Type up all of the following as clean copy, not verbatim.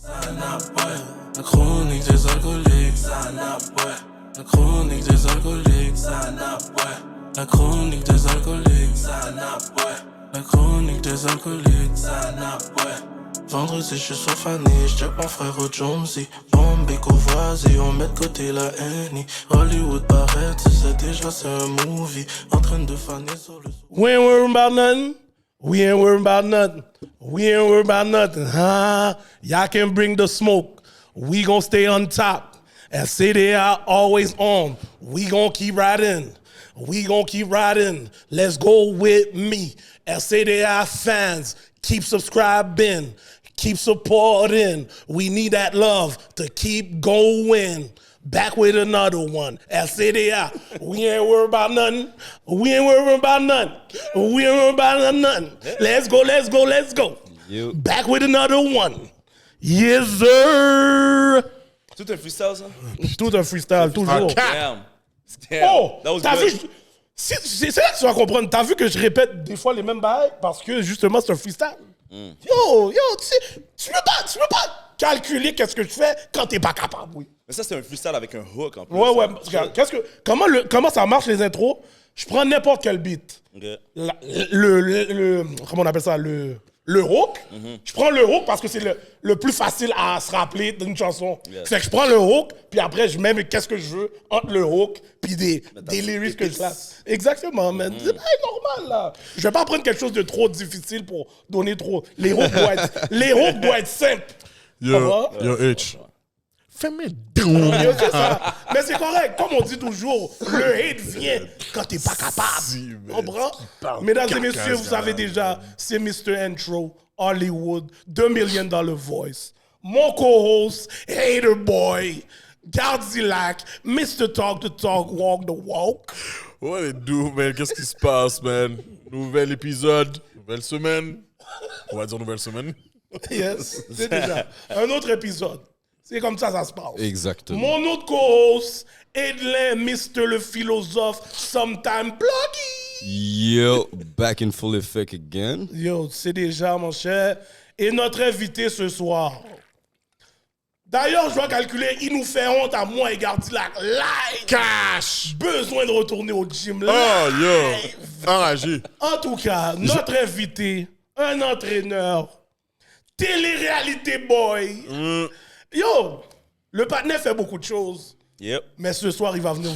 La chronique des alcooliques. La chronique des alcooliques. La chronique des alcooliques. La chronique des alcooliques. Vendredi, je suis sur Fanny, j'check mon frère au Jonesy. Bombay, Courvoisier, on met de côté la Annie. Hollywood paraît, tu sais déjà c'est un movie. En train de faner sur le... We ain't worried about nothing. We ain't worried about nothing. We ain't worried about nothing. Huh? Y'all can bring the smoke. We gon' stay on top. And say they are always on. We gon' keep riding. We gon' keep riding. Let's go with me. And say they are fans. Keep subscribing. Keep supporting. We need that love to keep going. Back with another one. LCDI. We ain't worried about nothing. We ain't worried about nothing. We ain't worried about nothing. Let's go, let's go, let's go. Yep. Back with another one. Yes, sir. Tout un freestyle, ça? Tout un freestyle, toujours. Damn. Oh, That was t'as good. vu? C'est là que tu vas comprendre. T'as vu que je répète des fois les mêmes bails parce que justement c'est un freestyle. Yo, tu peux pas calculer qu'est-ce que je fais quand t'es pas capable. Oui. Mais ça, c'est un freestyle avec un hook en plus. Ouais. Ça. Regarde, comment ça marche les intros? Je prends n'importe quel beat. Ok. Comment on appelle ça? Le hook. Je prends le hook parce que c'est le plus facile à se rappeler d'une chanson. Yes. Fait que je prends le hook, puis après je mets qu'est-ce que je veux entre le hook puis des lyrics que je place. Exactement, man. C'est pas normal, là. Je vais pas prendre quelque chose de trop difficile pour donner trop. Les hooks doivent être simples. Yo, Comment? yo, H. Fais-moi C'est ça. Mais c'est correct. Comme on dit toujours, le hate vient quand t'es pas capable. Comprends? Mesdames et messieurs, vous savez déjà, c'est Mr. Intro, Hollywood, $2 million voice. Mon co-host, Hater Boy, Gardilac, Mr. Talk the Talk, Walk the Walk. What it do, man? Qu'est-ce qui se passe, man? Nouvel épisode, nouvelle semaine. On va dire nouvelle semaine. Yes, c'est déjà un autre épisode. C'est comme ça se passe. Exactement. Mon autre co-host, Edlin, Mr. le philosophe, sometime bloggy. Yo, back in full effect again. Yo, c'est déjà, mon cher. Et notre invité ce soir. D'ailleurs, je dois calculer, il nous fait honte à moi et Gardilac. Live! Cash! Besoin de retourner au gym. Live! Oh, yo! Enragé. En tout cas, notre invité, un entraîneur, télé-réalité boy. Yo, le partenaire fait beaucoup de choses. Yep. Mais ce soir, il va venir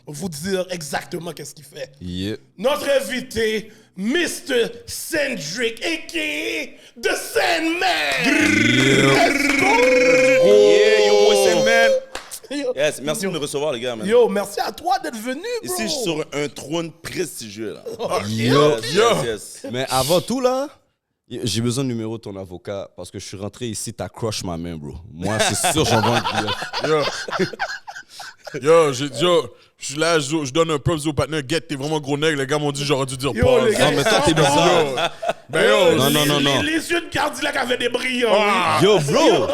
vous dire exactement qu'est-ce qu'il fait. Yep. Notre invité, Mr. Cendric, a.k.a. The Sandman. Let's go! Yeah, yo, boy, Sandman. Yo. Yes, merci de me recevoir, les gars, man. Yo, merci à toi d'être venu, bro. Ici, je suis sur un trône prestigieux, là. Yo. Yes. Mais avant tout, là, j'ai besoin du numéro de ton avocat parce que je suis rentré ici, t'as crush ma main, bro. Moi, c'est sûr, j'en vends un billet. Yo, je suis là, je donne un props au partenaire. Get, t'es vraiment gros nègre. Les gars m'ont dit, j'aurais dû dire Yo, pause. les gars, Non, mais toi, t'es bizarre. Ben yo, Non. Les yeux de Gardilac avaient des brillants. oui. Yo, bro,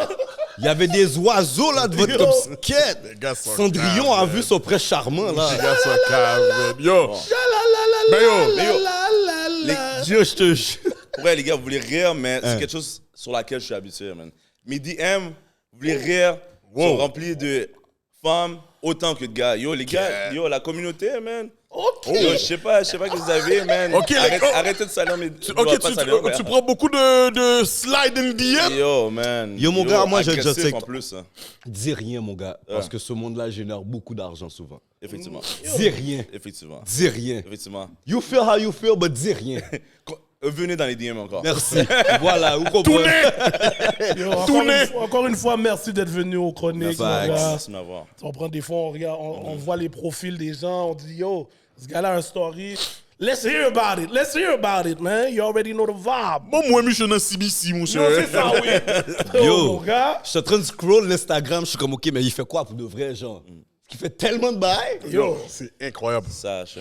il y avait des oiseaux, là, de votre Yo. cobsquette. les gars sont Cendrillon calmes, a man. vu son prêt charmant, là. Les gars sont calmes, man. Yo, ben yo, Yo, je te jure. Ouais, les gars, vous voulez rire, mais c'est quelque chose sur laquelle je suis habitué, man. Mes DM, vous voulez rire, sont remplis de femmes autant que de gars. Yo, les gars, yo, la communauté, man. OK. Yo, je sais pas que vous avez, man. Ok, Arrêtez de salir mes... ok, tu prends beaucoup de slide in DM? Yo, man. Yo, mon gars, moi, je agressif sais que- en plus, hein. Dis rien, mon gars, parce que ce monde-là génère beaucoup d'argent souvent. Effectivement. Dis rien. Effectivement. Dis rien. Effectivement. You feel how you feel, but dis rien. Venez dans les DM encore. Merci. Voilà, vous comprenez. Yo, encore une fois, merci d'être venu aux chroniques. Merci. mon gars. Merci de m'avoir. On prend des fois, on voit les profils des gens, on dit yo, ce gars-là a un story. Let's hear about it. Let's hear about it, man. You already know the vibe. Bon, moi, je suis dans CBC, mon Non, cher. c'est ça, oui. Yo. Mon gars. Je suis en train de scroll l'Instagram, je suis comme, OK, mais il fait quoi pour de vrai, genre? Qui fait tellement de bails. Yo. C'est incroyable. Ça, je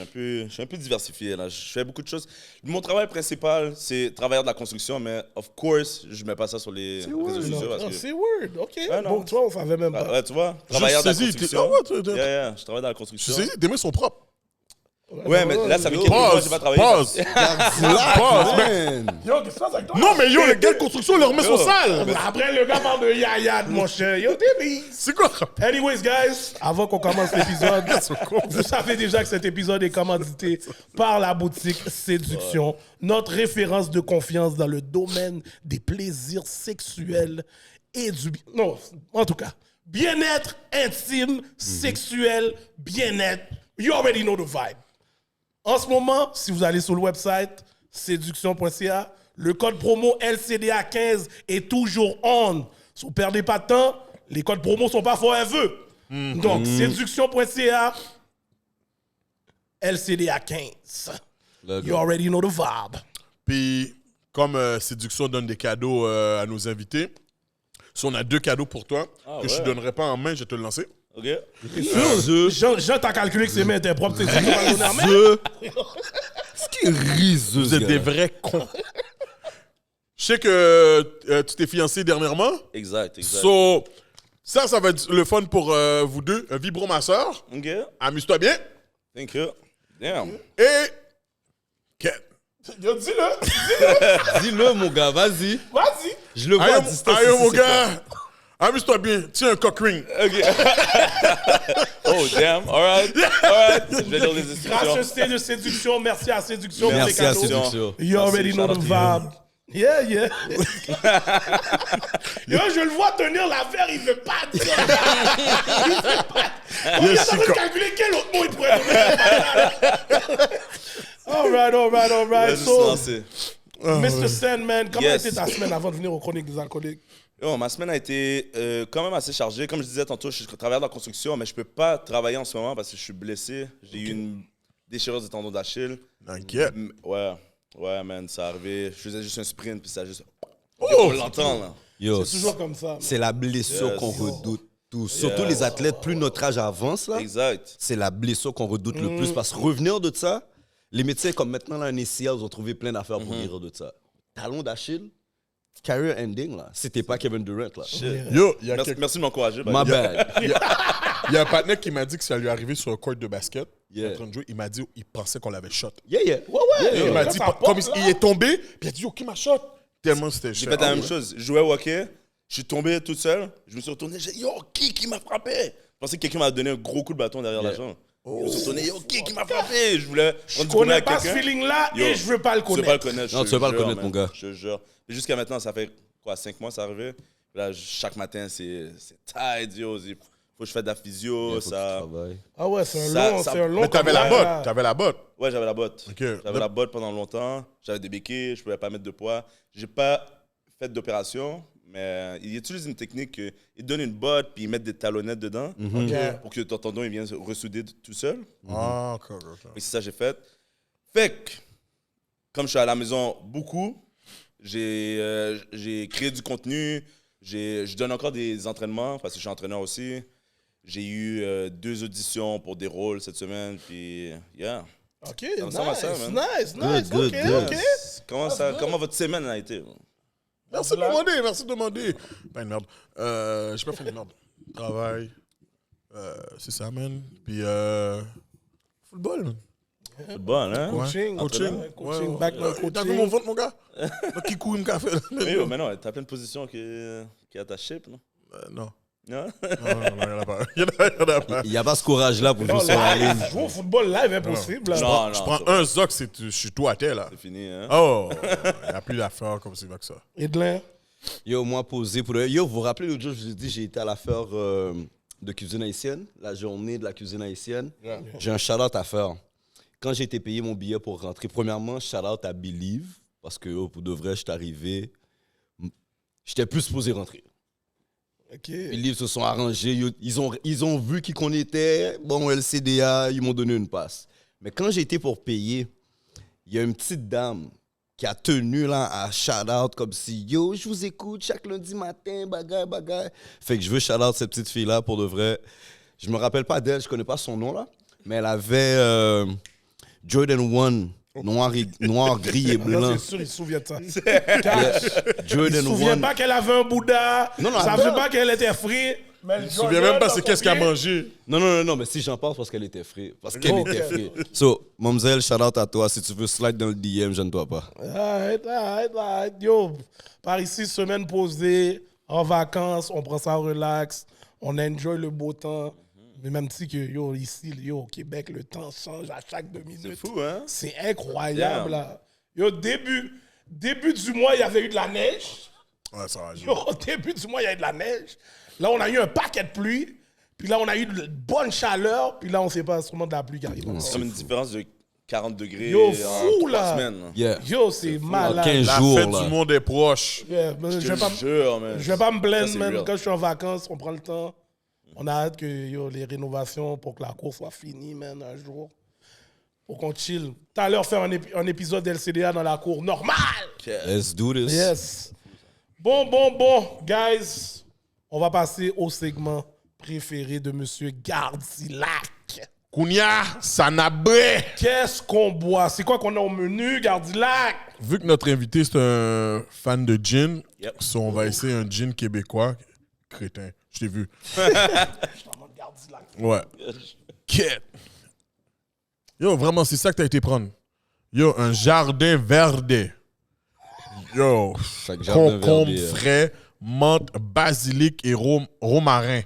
suis un peu diversifié, là. Je fais beaucoup de choses. Mon travail principal, c'est travailleur de la construction, mais of course, je mets pas ça sur les réseaux sociaux. parce que- C'est word, OK. Ouais, non. Bon, tu vois, on savait même pas. Ouais, tu vois, Je travailleur de la saisis, construction. ah ouais, Yeah, je travaille dans la tu construction. sais, tes mains sont propres. Ouais, mais là, ça fait quelques mois que j'ai pas travaillé. Pause. Pause, man. man. Yo, qu'est-ce qui se passe avec toi? Non, mais yo, le gars de construction le remet sur salle. Après, le gars parle de Yayad, mon cher. Yo, t'es mis. C'est quoi? Anyways, guys, avant qu'on commence l'épisode, vous savez déjà que cet épisode est commandité par la boutique Séduction, notre référence de confiance dans le domaine des plaisirs sexuels et du... Non, en tout cas, bien-être intime, sexuel, bien-être. You already know the vibe. En ce moment, si vous allez sur le website séduction.ca, le code promo LCDA15 est toujours on. Si vous ne perdez pas de temps, les codes promo ne sont pas forever. Donc, séduction.ca, LCDA15. You already know the vibe. Puis, comme Séduction donne des cadeaux à nos invités, si on a 2 cadeaux pour toi, que je ne donnerai pas en main, je vais te le lancer. OK. Jean, t'as calculé que ses mains étaient propres. C'est Ce qui est riseux. Vous êtes des vrais cons. Je sais que tu t'es fiancé dernièrement. Exact. So, ça va être le fun pour vous deux. Un vibromasseur. OK. Amuse-toi bien. Thank you. Damn. Et... Ken. Yo, dis-le. Dis-le, mon gars, vas-y. Vas-y. Je le vois à distance. Aïe, ici, mon c'est gars. Amuse-toi bien. Tiens un cock ring. OK. Oh, damn. All right. Je vais lire les instructions. Gracieuseté de séduction. Merci à Séduction pour les Merci à cadeaux. Séduction. You already know the vibe. Yeah. Yo, je le vois tenir l'affaire, il veut pas dire. Il veut pas. On vient de calculer quel autre mot il pourrait donner. All right. So, Mr. Sandman, comment Yes. était ta semaine avant de venir aux Chroniques des Alcooliques? Yo, ma semaine a été quand même assez chargée. Comme je disais tantôt, je travaille dans la construction, mais je peux pas travailler en ce moment parce que je suis blessé. J'ai eu une déchirure du tendon d'Achille. T'inquiète. Ouais, man, ça arrivé. Je faisais juste un sprint, puis ça a juste... Oh! On l'entend, là. Yo, C'est toujours comme ça. c'est la blessure qu'on redoute tous. Surtout les athlètes, plus notre âge avance, là, Exact. c'est la blessure qu'on redoute le plus. Parce que revenir de ça, les médecins, comme maintenant, là, un ACL, ils ont trouvé plein d'affaires pour guérir de ça. Talon d'Achille, career ending, là. C'était pas Kevin Durant, là. Yo, il y a Merci de m'encourager. My bad. Il y a un partenaire qui m'a dit que ça lui arrivait sur un court de basket. Yeah. En train de jouer, il m'a dit il pensait qu'on l'avait shot. Yeah. Il m'a quand dit, ça comme porte, il est tombé, puis il a dit yo, qui m'a shot? Tellement c'était J'ai cher. fait la même chose. Je jouais au hockey, je suis tombé tout seul, je me suis retourné, j'ai dit yo, qui m'a frappé? Je pensais que quelqu'un m'a donné un gros coup de bâton derrière la jambe. Je me suis retourné, yo, qui m'a frappé? Je voulais Je rendre du connais à pas ce quelqu'un. feeling-là Yo, et je veux pas le Tu veux connaître. pas le connaître. Non, je tu veux pas te le jure, connaître, man. mon gars. Je te jure. Et jusqu'à maintenant, ça fait quoi, 5 mois, ça arrivé. Là, chaque matin, c'est tight, yo. Faut que je fasse de la physio, ça. Ah ouais, c'est Ça- un long Mais t'avais la combat, là. botte. T'avais la botte. Ouais, j'avais la botte. Ok. J'avais la botte pendant longtemps. J'avais des béquilles, je pouvais pas mettre de poids. J'ai pas fait d'opération, mais ils utilisent une technique. Ils donnent une botte, puis ils mettent des talonnettes dedans pour que ton tendon il vienne se ressouder tout seul. Ah, ok. Et c'est ça que j'ai fait. Fait que, comme je suis à la maison beaucoup, j'ai créé du contenu. Je donne encore des entraînements parce que je suis entraîneur aussi. J'ai eu 2 auditions pour des rôles cette semaine. Puis, yeah. OK, Ça ressemble à ça, man. nice. Good. OK. Comment votre semaine a été? Merci de demander. Ben, une merde. J'ai pas fait de merde. Travail. C'est ça, man. Puis, football, man. Football, hein? Coaching. Ouais. Backman T'as vu coaching. mon ventre, mon gars? Qui coule me café? Mais yo, mais non, t'as plein de positions qui est à ta shape, non? Non. Non? Non, il y en a pas. Il y en a pas. Il n'y a pas ce courage-là pour jouer Non, sur la ligne. jouer au football live, impossible. là. Non, Je prends un zoc, je suis tout à terre, là. C'est fini, hein? Oh, il n'y a plus d'affaires comme c'est que ça. Edlin. Yo, moi, posé pour le... Yo, vous vous rappelez, l'autre jour, je vous ai dit, j'ai été à l'affaire de cuisine haïtienne, la journée de la cuisine haïtienne. Yeah. J'ai un shout-out à faire. Quand j'ai été payé mon billet pour rentrer, premièrement, shout-out à Believe, parce que pour de vrai, je suis arrivé, j'étais plus supposé rentrer. OK. Believe se sont arrangés, ils ont vu qui qu'on était, bon, LCDA, ils m'ont donné une passe. Mais quand j'ai été pour payer, il y a une petite dame qui a tenu là à shout-out comme si, yo, je vous écoute chaque lundi matin, bagaille. Fait que je veux shout-out cette petite fille-là pour de vrai. Je me rappelle pas d'elle, je connais pas son nom là, mais elle avait Jordan 1, noir, gris et Là, blanc. c'est sûr, il se souvient de ça. Yeah. Il Jordan se souvient 1. pas qu'elle avait un Bouddha. Non, Ça attends. veut pas qu'elle était free. Mais Je me souviens même pas c'est qu'est-ce qu'elle a mangé. Non, mais si j'en parle, c'est parce qu'elle était frite. Parce qu'elle était frite. So, Mamzelle, shout out à toi. Si tu veux slide dans le DM, gêne-toi pas. Alright. Yo, par ici, semaine posée, en vacances, on prend ça relax, on enjoy le beau temps. Mais même si que, yo, ici, yo, au Québec, le temps change à chaque 2 minutes. C'est fou, hein? C'est incroyable, Damn. là. Yo, début du mois, il y avait eu de la neige. Ouais, ça va. Yo, au début du mois, il y avait de la neige. Là, on a eu un paquet de pluie. Puis là, on a eu de bonne chaleur. Puis là, on ne sait pas sûrement de la pluie qui arrive. C'est comme une différence de 40 degrés Yo, en fou, 3 là. semaines. Yeah. Yo, c'est En malade. 15 La jours, fête là. du monde est proche. Yeah, mais Je je vais pas, te jure, man. je vais pas me Ça, blender, c'est man. real. Quand je suis en vacances, on prend le temps. On a hâte que yo, les rénovations pour que la course soit finie, man, un jour. Pour qu'on chill. Tout à l'heure, faire un épisode d'LCDA dans la cour normale. Let's do this. Yes. Bon, guys. On va passer au segment préféré de Monsieur Gardilac. Kounia, Sanabré. Qu'est-ce qu'on boit? C'est quoi qu'on a au menu, Gardilac? Vu que notre invité, c'est un fan de gin, Yep. so on va essayer un gin québécois. Crétin, je t'ai vu. Gardilac. Ouais. Quête. Yo, vraiment, c'est ça que t'as été prendre. Yo, un jardin verde. Yo, Chaque jardin concombre verde, frais, menthe, basilic et romarin.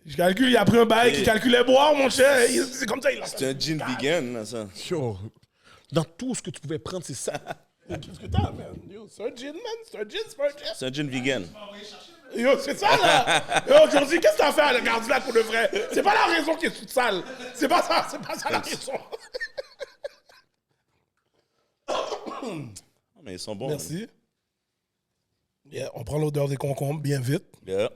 Je calcule, il a pris un bail qui calculait boire, mon cher. C'est comme ça, il a C'est un gin vegan, là, ça. Yo, dans tout ce que tu pouvais prendre, c'est ça. Qu'est-ce que t'as, man? Yo, c'est un gin, man. C'est un gin, c'est pas un gin. C'est un gin vegan. Yo, c'est ça, là. Yo, aujourd'hui, qu'est-ce que t'as fait à le Gardilac pour de vrai? C'est pas la raison qui est toute sale. C'est pas ça la raison. Mais ils sont bons. Merci. Yeah, on prend l'odeur des concombres bien vite. Yeah.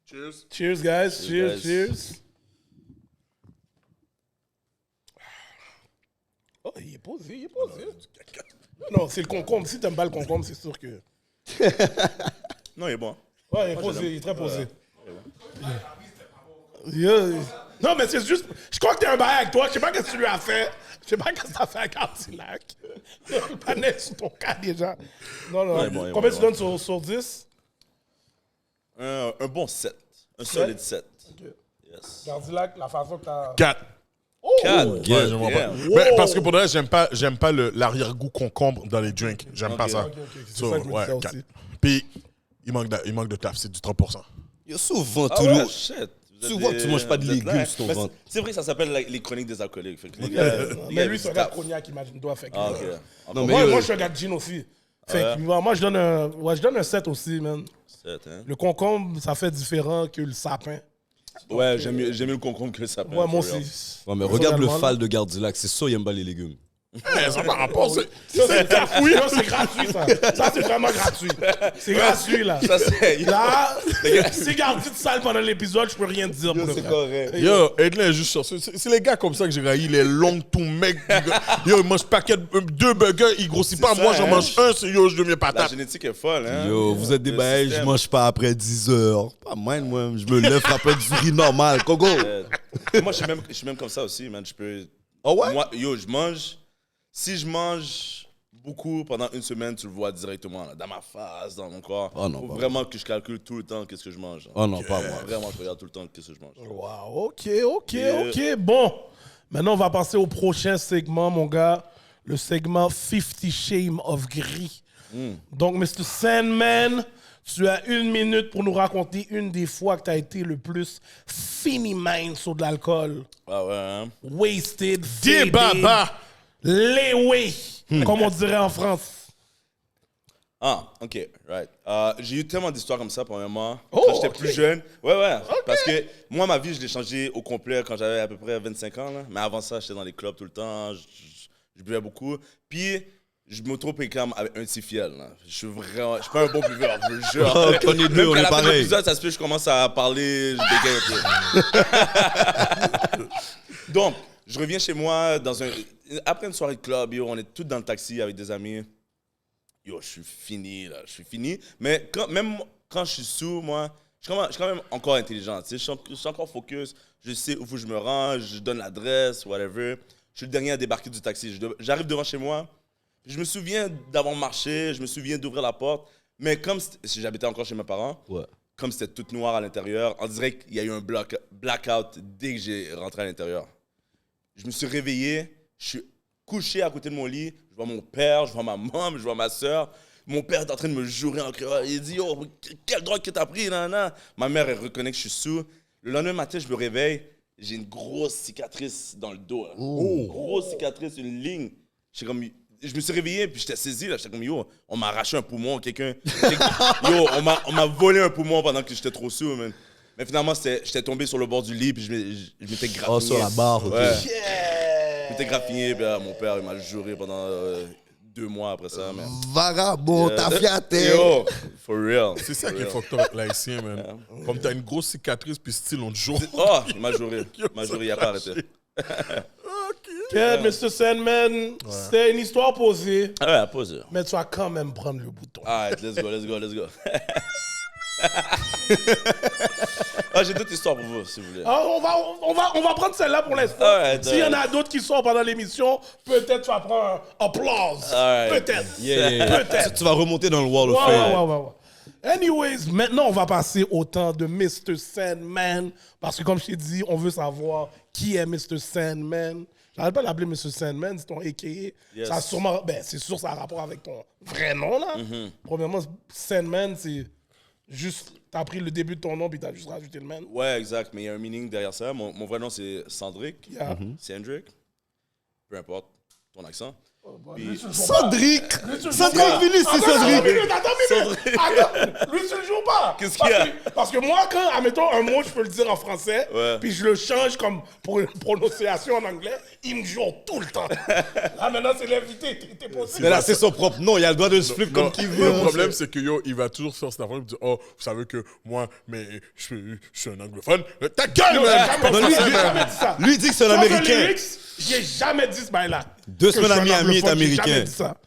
Cheers. Cheers, guys. Cheers, guys. cheers. Oh, il est posé. Non, c'est le concombre. Si t'aimes pas le concombre, c'est sûr que... Non, il est bon. Ouais, il est posé, il est très posé. Yeah. Non, mais c'est juste... Je crois que t'es un bail avec toi. Je sais pas qu'est-ce que tu lui as fait. Je sais pas qu'est-ce que t'as fait à Gardilac. Le panel sur ton cas, déjà. Non. Ouais, bon, Combien ouais, tu donnes sur 10? Un bon 7. Un solide 7. Yes. Gardilac, la façon que t'as... 4. Oh! 4. Ouais, j'aime pas. Mais parce que pour de vrai, j'aime pas l'arrière-goût concombre dans les drinks. J'aime pas ça. ok. C'est So, ça que je ouais, disais 4. aussi. Puis, il manque de taf, c'est du 30%. Yo, souvent, Ah tout ouais, le... shit. Tu vois que tu manges pas de légumes sur ton Mais ventre. c'est vrai que ça s'appelle les chroniques des alcooliques. Fait que les gars, Mais lui, ils c'est un gars de tapent. cognac, imagine-toi. Fait que, Ah, ok. Non, mais moi, yo, moi, je suis un gars de gin aussi. Fait que, moi, je donne un 7 aussi, man. 7, hein? Le concombre, ça fait différent que le sapin. Ouais, j'aime mieux le concombre que le sapin. Ouais, moi for real. aussi. Ouais, mais regarde le Personnellement, fal de Gardilac, c'est sûr, il aime pas les légumes. Mais ça par rapport, Ça, c'est gratuit. Ça, c'est gratuit, ça. Ça, c'est vraiment gratuit. C'est gratuit, là. Ça, c'est. Là, si Gardi de salle pendant l'épisode, je peux rien te dire. pour le C'est vrai. correct. Yo, Edlin est juste sûr. C'est les gars comme ça que j'ai raillé, les longs tout mecs. Yo, il mange paquet, 2 burgers, il grossit pas. ça, Moi, j'en hein. mange un, c'est yo, je deviens La patate. génétique est folle, hein? Yo, vous êtes des Le bails, je système. mange pas après 10 heures. Pas mal, moi. Je me lève après du riz normal. Kogo. Moi, je suis même comme ça aussi, man. Je peux. Oh ouais? Moi, yo, je mange. Si je mange beaucoup pendant une semaine, tu le vois directement là, dans ma face, dans mon corps. Oh non, Faut pas vraiment que je calcule tout le temps qu'est-ce que je mange. Oh non, pas moi. Vraiment, je regarde tout le temps qu'est-ce que je mange. Wow, ok. Bon, maintenant, on va passer au prochain segment, mon gars. Le segment 50 Shades of Gris. Donc, Mr. Sandman, tu as 1 minute pour nous raconter une des fois que tu as été le plus finimane sur de l'alcool. Ah ouais, hein? Wasted, Débaba. léwé, comme on dirait en France. Ah, ok, right. J'ai eu tellement d'histoires comme ça, premièrement, Oh, quand j'étais ok. plus jeune. Ouais. Parce que moi, ma vie, je l'ai changée au complet quand j'avais à peu près 25 ans. Là. Mais avant ça, j'étais dans les clubs tout le temps. Je buvais beaucoup. Puis, je m'auto-péclame avec un petit fiel. Là. Je suis pas un bon buveur, je le jure. Oh, on est deux, Même on qu'à est la fin de pareil. l'épisode, ça se peut que je commence à parler, je bégaye un peu. Donc, je reviens chez moi après une soirée de club, yo, on est tous dans le taxi avec des amis. Yo, je suis fini, là. Je suis fini. Mais même quand je suis sous, moi, je suis quand même encore intelligent. Tu sais, je suis encore focus. Je sais où faut que je me rends. Je donne l'adresse, whatever. Je suis le dernier à débarquer du taxi. J'arrive devant chez moi. Je me souviens d'avoir marché, je me souviens d'ouvrir la porte, mais comme si j'habitais encore chez mes parents, comme c'était tout noir à l'intérieur, on dirait qu'il y a eu un blackout dès que j'ai rentré à l'intérieur. Je me suis réveillé, je suis couché à côté de mon lit, je vois mon père, je vois ma maman, je vois ma soeur. Mon père est en train de me jurer en créole. Il dit, oh, quelle drogue que t'as pris, nanana. Ma mère, elle reconnaît que je suis sous. Le lendemain matin, je me réveille, j'ai une grosse cicatrice dans le dos. Là. Grosse cicatrice, une ligne. Je me suis réveillé, puis j'étais saisi, là. J'étais comme, yo, on m'a arraché un poumon, yo, on m'a volé un poumon pendant que j'étais trop sous, man. Mais finalement, j'étais tombé sur le bord du lit, puis je m'étais graffiné. Oh, sur la barre, ok. Ouais. Je m'étais graffiné, puis mon père, il m'a juré pendant 2 mois après ça, man. Vagabond, t'as fiaté. Yo, for real. C'est ça qui est fucked up avec l'haïtien, man. Comme t'as une grosse cicatrice, puis style, on te joue. Oh, il m'a juré. Il n'a pas arrêté. Mr. Sandman, c'était une histoire posée, Ah ouais, pause. mais tu vas quand même prendre le bouton. Alright, let's go. J'ai d'autres histoires pour vous, si vous voulez. Ah, on va prendre celle-là pour l'instant. Alright, S'il y en a d'autres qui sortent pendant l'émission, peut-être tu vas prendre un applause. Alright. Peut-être. Peut-être. Tu vas remonter dans le Wall of Fame. Ouais. Anyways, maintenant, on va passer au temps de Mr. Sandman. Parce que, comme je t'ai dit, on veut savoir qui est Mr. Sandman. J'arrête pas de l'appeler Mr. Sandman, c'est ton a.k.a. Yes. Ça a sûrement, c'est sûr, ça a rapport avec ton vrai nom, là. Premièrement, Sandman, c'est juste, t'as pris le début de ton nom puis t'as juste rajouté le man. Ouais, exact, mais il y a un meaning derrière ça. Mon vrai nom, c'est Cendric. Yeah. Cendric. Peu importe ton accent. Cendric! Cendric Vinicius, c'est Cendric! Attends, lui, tu le joues pas. Qu'est-ce qu'il y a? Parce que moi, quand, admettons, un mot, je peux le dire en français, Ouais. puis je le change comme pour une prononciation en anglais, il me joue tout le temps. Là, maintenant, c'est l'invité, t'es possible. Mais là, c'est son propre nom, il a le droit de se flipper comme Non, qu'il veut. le problème, c'est que yo, il va toujours faire cette affaire. Il me dit, oh, vous savez que moi, mais je suis un anglophone. Ta gueule, Yo, man! j'ai Non, lui, jamais dit ça. lui dit que c'est un Dans le Américain. lyrics, j'ai jamais dit ce bail-là. 2 Que semaines je suis à un Miami est anglophone, américain. J'ai jamais dit ça.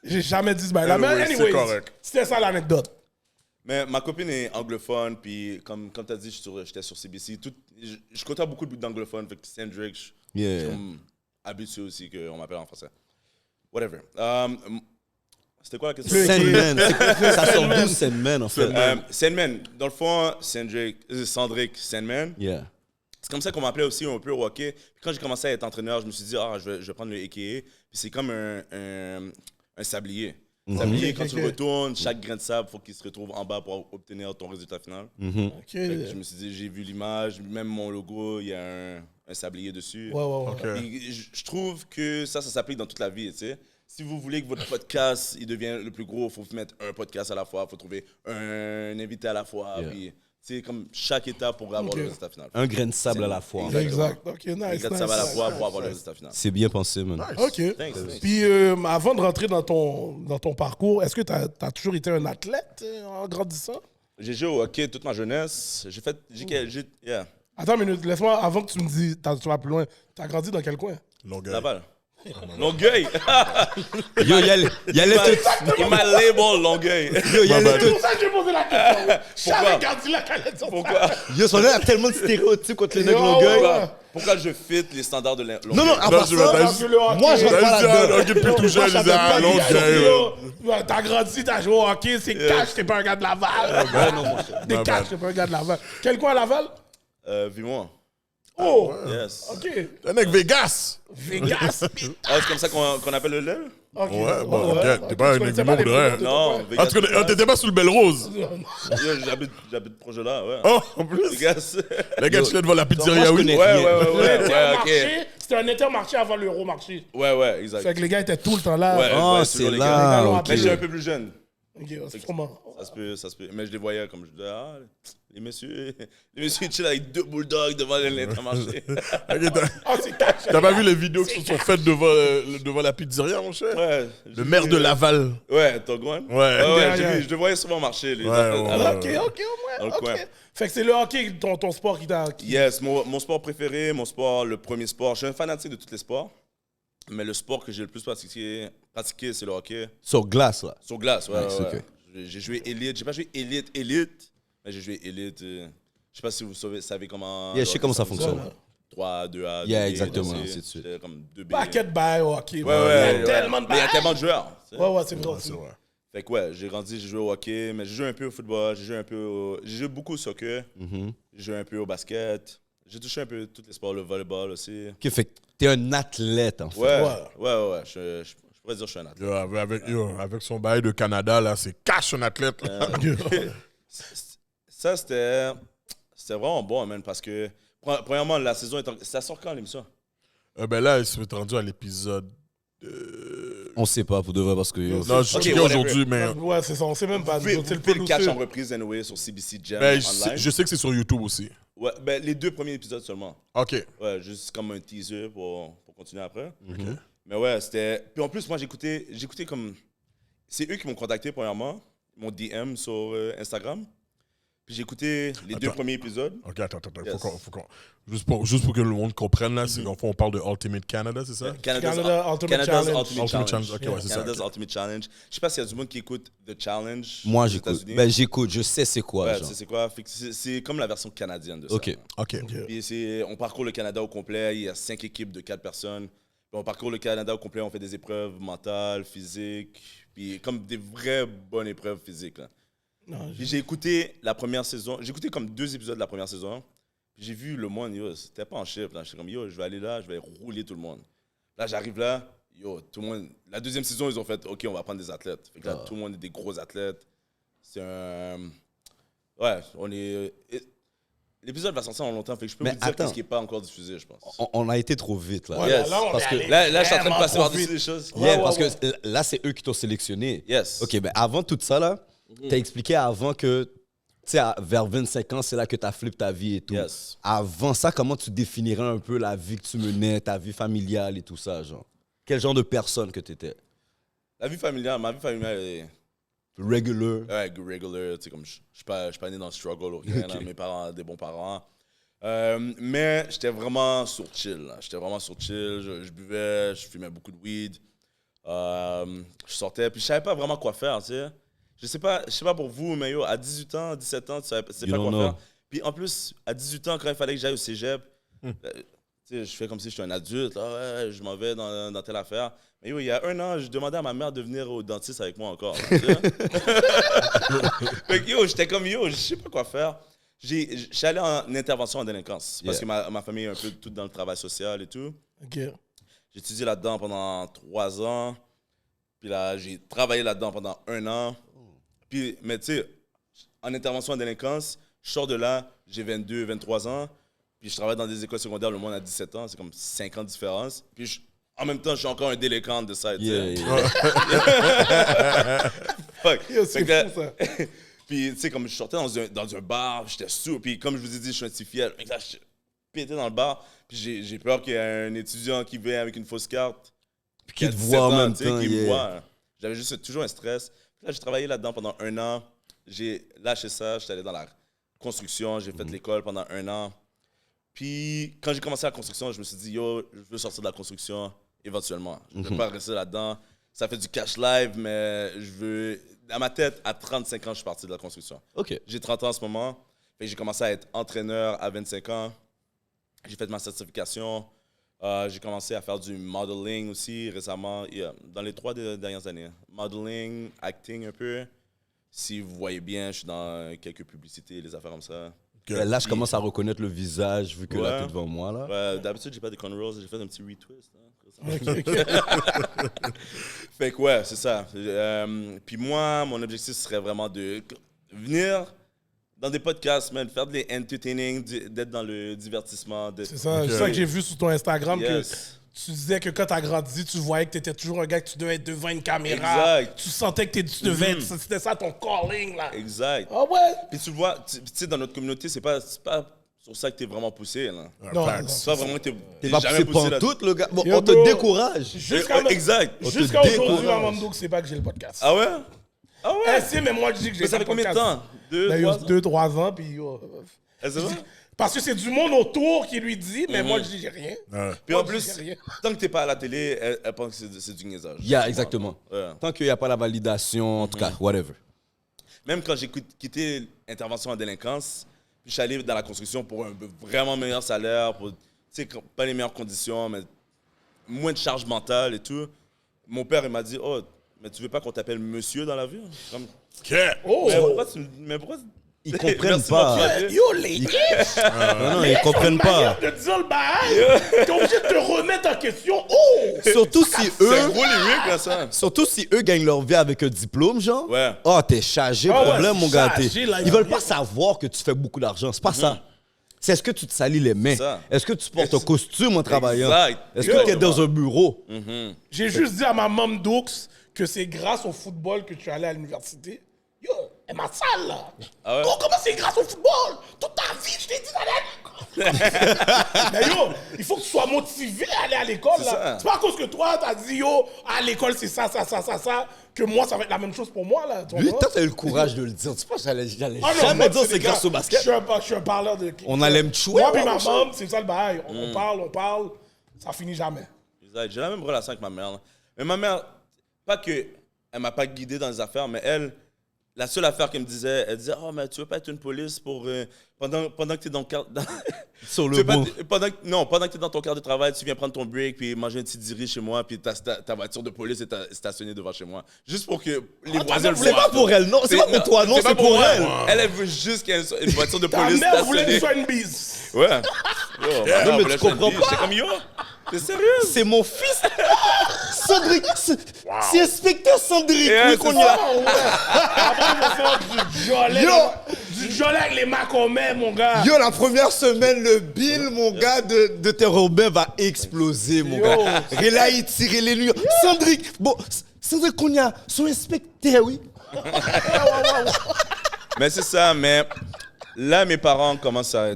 J'ai jamais dit ce bail-là. Mais Anyway, c'est anyways, correct. c'était ça l'anecdote. Mais ma copine est anglophone, puis comme tu as dit, j'étais sur CBC. Je côtoie beaucoup d'anglophones, fait que Cendric, je suis Yeah. comme habitué aussi qu'on m'appelle en français. Whatever. C'était quoi la question? Sandman. Ça sort d'où Sandman, en fait? Sandman. Dans le fond, Cendric Sandman. Yeah. C'est comme ça qu'on m'appelait aussi un peu au hockey. Puis quand j'ai commencé à être entraîneur, je me suis dit, je vais prendre le a.k.a. Puis c'est comme un sablier. Sablier, quand tu le retournes, chaque grain de sable, il faut qu'il se retrouve en bas pour obtenir ton résultat final. Ok. Fait que je me suis dit, j'ai vu l'image, même mon logo, il y a un sablier dessus. Ouais. Puis je trouve que ça s'applique dans toute la vie, tu sais. Si vous voulez que votre podcast il devienne le plus gros, il faut mettre un podcast à la fois, il faut trouver un invité à la fois. Yeah. Puis, c'est comme chaque étape pour avoir le résultat final. Un grain de sable à la fois. en fait. Exact. Ok, nice. Un grain de sable à la fois pour avoir le résultat final. C'est bien pensé, man. Ok. Thanks. Puis avant de rentrer dans ton parcours, est-ce que tu as toujours été un athlète en grandissant? J'ai joué au hockey toute ma jeunesse. Yeah. Attends une minute, laisse-moi, avant que tu me dises, tu vas plus loin, tu as grandi dans quel coin? Longueuil. Laval. Longueuil. Yo, il allait tout. Il m'a label Longueuil. Yo, il allait C'est tout. pour ça que j'ai posé la question. J'avais gardé la calette sur Pourquoi? Yo, son nom a tellement de stéréotypes contre les Yo, nègres Longueuil. ouais. Pourquoi je fit les standards de Longueuil? Non, à Non, part je ça, vais- Parce que le hockey- moi, je rentre pas Vas-y, là-dedans. ok, depuis tout jeune, je disais, ah, Longueuil. T'as grandi, t'as joué au hockey, c'est cash, t'es pas un gars de Laval. T'es Ma cash, bad. t'es pas un gars de Laval. Quel coin à Laval? Vis-moi. Oh! Yes. Ok. Un mec Vegas. Vegas. Ah, c'est comme ça qu'on appelle le lait? Ok. Ouais, bon, ok, t'es pas un Tu connaissais Negro les de rien. produits de Non, ton Ah, Vegas. t'étais pas sous le Belle Rose. Yo, J'habite proche de là, ouais. Oh, en plus. Vegas. Les gars, tu viens devant la moi, pizzeria, je oui. connais Ouais, rien. ouais, Intermarché, ok. c'était un intermarché avant l'Euromarché. Ouais, exact. Fait que les gars étaient tout le temps là. Ouais, Ah, ouais, c'est toujours les là, Les gars. gars l'ont ok. Mais j'étais un peu plus jeune. Ok, c'est sûrement. Ça se peut. Mais je les voyais comme je disais, les messieurs, ils chillent avec 2 bulldogs devant l'intermarché. Ok, Ah, c'est cash. T'as pas vu les vidéos qui se sont faites devant la pizzeria, mon cher? Ouais. Le maire de Laval. Ouais, Togwan. Ouais. Yeah, yeah. Je le voyais souvent marcher, lui. Ouais, ouais. Ok, Dans au le moins. coin. Ok. Fait que c'est le hockey, ton sport qui t'a. Yes, mon sport préféré, le premier sport. Je suis un fanatique de tous les sports, mais le sport que j'ai le plus pratiqué c'est le hockey. Sur glace, là. Sur glace, ouais. Nice, ouais. ok. J'ai joué élite. J'ai pas joué élite, mais j'ai joué élite. Je sais pas si vous savez comment. Yeah, je sais comment ça Ouais, fonctionne. ouais. 3A, 2A, Yeah, 2B, exactement, 2C. c'est de suite. J'étais comme 2B. Paquet de bails au hockey. Ouais, man. ouais. Il y a tellement de Mais il y a bails. tellement de joueurs. tu sais. Ouais, c'est vrai. C'est vrai. Fait que ouais, j'ai grandi, j'ai joué au hockey, mais j'ai joué un peu au football, j'ai joué beaucoup au soccer, j'ai joué un peu au basket, j'ai touché un peu tous les sports, le volleyball aussi. Ok, fait que t'es un athlète, en fait. Ouais, je pourrais dire que je suis un athlète. Avec son bail de Canada, là, c'est cash un athlète. Là. Ça, c'était vraiment bon, man, parce que, premièrement, la saison ça sort quand, l'émission? Ben là, il s'est rendu à l'épisode. On sait pas, pour de vrai, parce que... Non, je Ok, sais whatever. aujourd'hui, mais. Ouais, c'est ça. On sait même pas. Vous C'est le pouvez le catch en producer. reprise, anyway, sur CBC Gem Ben, online. je sais que c'est sur YouTube aussi. Ouais, ben, les 2 premiers épisodes seulement. OK. Ouais, juste comme un teaser pour continuer après. Mais ouais, c'était... Puis en plus, moi, j'écoutais comme... C'est eux qui m'ont contacté, premièrement. Ils m'ont DM sur Instagram. Puis j'ai écouté les 2 premiers épisodes. OK, attends. Yes. Faut qu'on... Juste pour que le monde comprenne, là, c'est qu'en fond, on parle de Ultimate Canada, c'est ça? Canada Ultimate Challenge. Ultimate Challenge. OK, ouais, c'est ça. Canada's Ultimate Challenge. Je sais pas s'il y a du monde qui écoute The Challenge. Moi, aux j'écoute. États-Unis. Ben, j'écoute. Je sais c'est quoi, Ouais, genre. tu sais c'est quoi? Fait que c'est comme la version canadienne de ça. OK. OK. Puis on parcourt le Canada au complet. Il y a 5 équipes de 4 personnes. Puis on parcourt le Canada au complet. On fait des épreuves mentales, physiques. Puis comme des vraies bonnes épreuves physiques. Là. Non, Puis j'ai écouté la première saison. J'ai écouté comme 2 épisodes de la première saison. Puis j'ai vu le monde, yo, c'était pas en chip. J'étais comme, yo, je vais aller là, je vais rouler tout le monde. Là, j'arrive là, yo, tout le monde. La 2e saison, ils ont fait, OK, on va prendre des athlètes. Fait que là, tout le monde est des gros athlètes. C'est un. Ouais, on est. L'épisode va sortir en longtemps, fait que je peux Mais vous dire attends. qu'est-ce qui n'est pas encore diffusé, je pense. On a été trop vite, là. Ouais, Yes, là, on parce est que allé Là, je suis en train de vraiment passer trop par-dessus vite. les choses. Yeah, Ouais, parce ouais, que là, c'est eux qui t'ont sélectionné. Yes. OK, ben avant tout ça, là, t'as expliqué avant que, tu sais, vers 25 ans, c'est là que t'as flippé ta vie et tout. Yes. Avant ça, comment tu définirais un peu la vie que tu menais, ta vie familiale et tout ça, genre? Quel genre de personne que t'étais? Ma vie familiale est Regular. ouais, regular. Tu sais, comme je suis pas né dans le struggle ou rien. Ok. Là, mes parents, des bons parents. Mais j'étais vraiment sur chill. Là. J'étais vraiment sur chill. Je buvais, je fumais beaucoup de weed. Je sortais, puis je savais pas vraiment quoi faire, tu sais. Je sais pas pour vous, mais yo, à 18 ans, 17 ans, tu sais pas You quoi don't know. faire. Puis en plus, à 18 ans, quand il fallait que j'aille au cégep, tu sais, je fais comme si j'étais un adulte. Ah ouais, je m'en vais dans telle affaire. Mais yo, il y a 1 an, je demandais à ma mère de venir au dentiste avec moi encore. Là, tu sais. Fait que yo, j'étais comme yo, je sais pas quoi faire. Je suis allé en intervention en délinquance parce que ma famille est un peu toute dans le travail social et tout. OK. J'ai étudié là-dedans pendant 3 ans. Puis là, j'ai travaillé là-dedans pendant 1 an. Puis, mais tu sais, en intervention en délinquance, je sors de là, j'ai 22, 23 ans. Puis je travaille dans des écoles secondaires, le monde a 17 ans. C'est comme 5 ans de différence. Puis en même temps, je suis encore un délinquant de ça. Tu sais. Fuck. Yo, c'est Fait que là- fou, ça. Puis, tu sais, comme je sortais dans un bar, j'étais sourd. Puis, comme je vous ai dit, je suis un petit fiel. Fait que là, je pétais dans le bar. Puis, j'ai peur qu'il y ait un étudiant qui vient avec une fausse carte. Qui a te 17 voit en ans, même tu sais, temps, qui me yeah. voit. J'avais juste toujours un stress. Puis là, j'ai travaillé là-dedans pendant 1 an. J'ai lâché ça. J'étais allé dans la construction. J'ai fait l'école pendant 1 an. Puis, quand j'ai commencé la construction, je me suis dit, yo, je veux sortir de la construction éventuellement. Je ne veux pas rester là-dedans. Ça fait du cash live, mais je veux. Dans ma tête, à 35 ans, je suis parti de la construction. OK. J'ai 30 ans en ce moment. Fait que j'ai commencé à être entraîneur à 25 ans. J'ai fait ma certification. J'ai commencé à faire du modeling aussi récemment, dans les 3 dernières années. Modeling, acting un peu. Si vous voyez bien, je suis dans quelques publicités, des affaires comme ça. Là, je commence à reconnaître le visage, vu que là, Ouais. t'es devant moi, là. Ouais, d'habitude, j'ai pas de cornrows, j'ai fait un petit retwist. Hein. OK, OK. Fait que ouais, c'est ça. Puis moi, mon objectif serait vraiment de venir dans des podcasts, man, faire de l'entertaining, d'être dans le divertissement. C'est ça, c'est ça que j'ai vu sur ton Instagram. Yes. Que tu disais que quand t'as grandi, tu voyais que t'étais toujours un gars que tu devais être devant une caméra. Exact. Tu sentais que tu devais être... C'était ça ton calling, là. Exact. Ah ouais? Puis tu le vois, tu sais, dans notre communauté, c'est pas sur ça que t'es vraiment poussé, là. Non, Facts. non. C'est pas vraiment que T'es pas jamais poussé là. pantoute, le gars. Bon, Yo, on te bro. décourage. Exact. Jusqu'à te aujourd'hui, décourage. Mamando, c'est pas que j'ai le podcast. Ah ouais? Ah ouais? Eh, si, mais moi, je dis que j'ai Mais ça pas fait le combien de podcast. temps? 2, Ben, 3 yo, ans? 2-3 ans, puis yo, Eh, c'est vrai? parce que c'est du monde autour qui lui dit, mais moi, je dis j'ai rien. Ouais. Puis en Moi, je plus, dis rien. tant que t'es pas à la télé, elle pense que c'est du niaisage. Yeah, exactement. Ouais. Tant qu'il n'y a pas la validation, en tout cas, whatever. Même quand j'ai quitté intervention en délinquance, puis je suis allé dans la construction pour un vraiment meilleur salaire, pour sais, pas les meilleures conditions, mais moins de charge mentale et tout. Mon père, il m'a dit, oh, mais tu veux pas qu'on t'appelle monsieur dans la vie? Comme, Oh! mais pourquoi Ils comprennent Merci, pas. mon frère. Yo, les Non, ils comprennent pas. de dire le bail, t'es obligé de te remettre en question. Oh! Surtout si C'est un eux, gros lyrique, là, ça. surtout si eux gagnent leur vie avec un diplôme, genre. Ouais. Oh, t'es chargé, Ah ouais, problème, mon gars. chargé, là, Ils veulent pas savoir que tu fais beaucoup d'argent. C'est pas ça. C'est est-ce que tu te salis les mains? ça. Est-ce que tu portes un costume en travaillant? Exact. Est-ce que tu es dans un bureau? J'ai juste dit à ma maman Doux que c'est grâce au football que tu es allé à l'université. Yo, elle m'a sale là. Ah ouais? Oh, comment c'est grâce au football? Toute ta vie, je t'ai dit d'aller à l'école. Mais yo, il faut que tu sois motivé à aller à l'école C'est là. ça. C'est pas à cause que toi, t'as dit yo, à l'école c'est ça, que moi ça va être la même chose pour moi là. Tu Lui, comprends? toi, t'as eu le courage de le dire. Tu penses que j'allais Ah non, moi, jamais dire c'est des grâce gars, au basket? Je suis un parleur de. On allait me tuer, Moi et ouais, ma mon cher. maman, c'est ça le bail. On parle, ça finit jamais. Exact. J'ai la même relation avec ma mère. Là. Mais ma mère, pas que elle m'a pas guidé dans les affaires, mais elle, la seule affaire qu'elle me disait, elle disait, oh, mais tu veux pas être une police pour pendant que tu es dans le quart... Sur Tu le veux pas bon. pendant que tu es dans ton quart de travail, tu viens prendre ton break puis manger un petit diri chez moi puis ta voiture de police est stationnée devant chez moi. Juste pour que les voisins le C'est voient. pas pour elle, non. C'est pas pour toi, non. C'est pas pour moi. elle. Elle veut juste qu'il y ait une voiture de Ta police mère voulait que tu stationnée. sois une bise. Ouais. Yo, ma mère mais voulait tu que je sois une comprends bise. pas. J'étais comme, yo, t'es sérieux? C'est mon fils. Cédric, c'est inspecteur Cédric. Yeah, Oui, c'est qu'on y ça. a. Oh, ouais. Après, ils vont faire du jolet. Yo. Du jolet avec les macomais, mon gars. Yo, la première semaine, le bill, mon gars, de tes Robin va exploser, mon Yo. gars. Réla, il tire les nuits. Cédric, bon, Cédric Cogna, son inspecteur, oui. Mais c'est ça, mais là, mes parents commencent à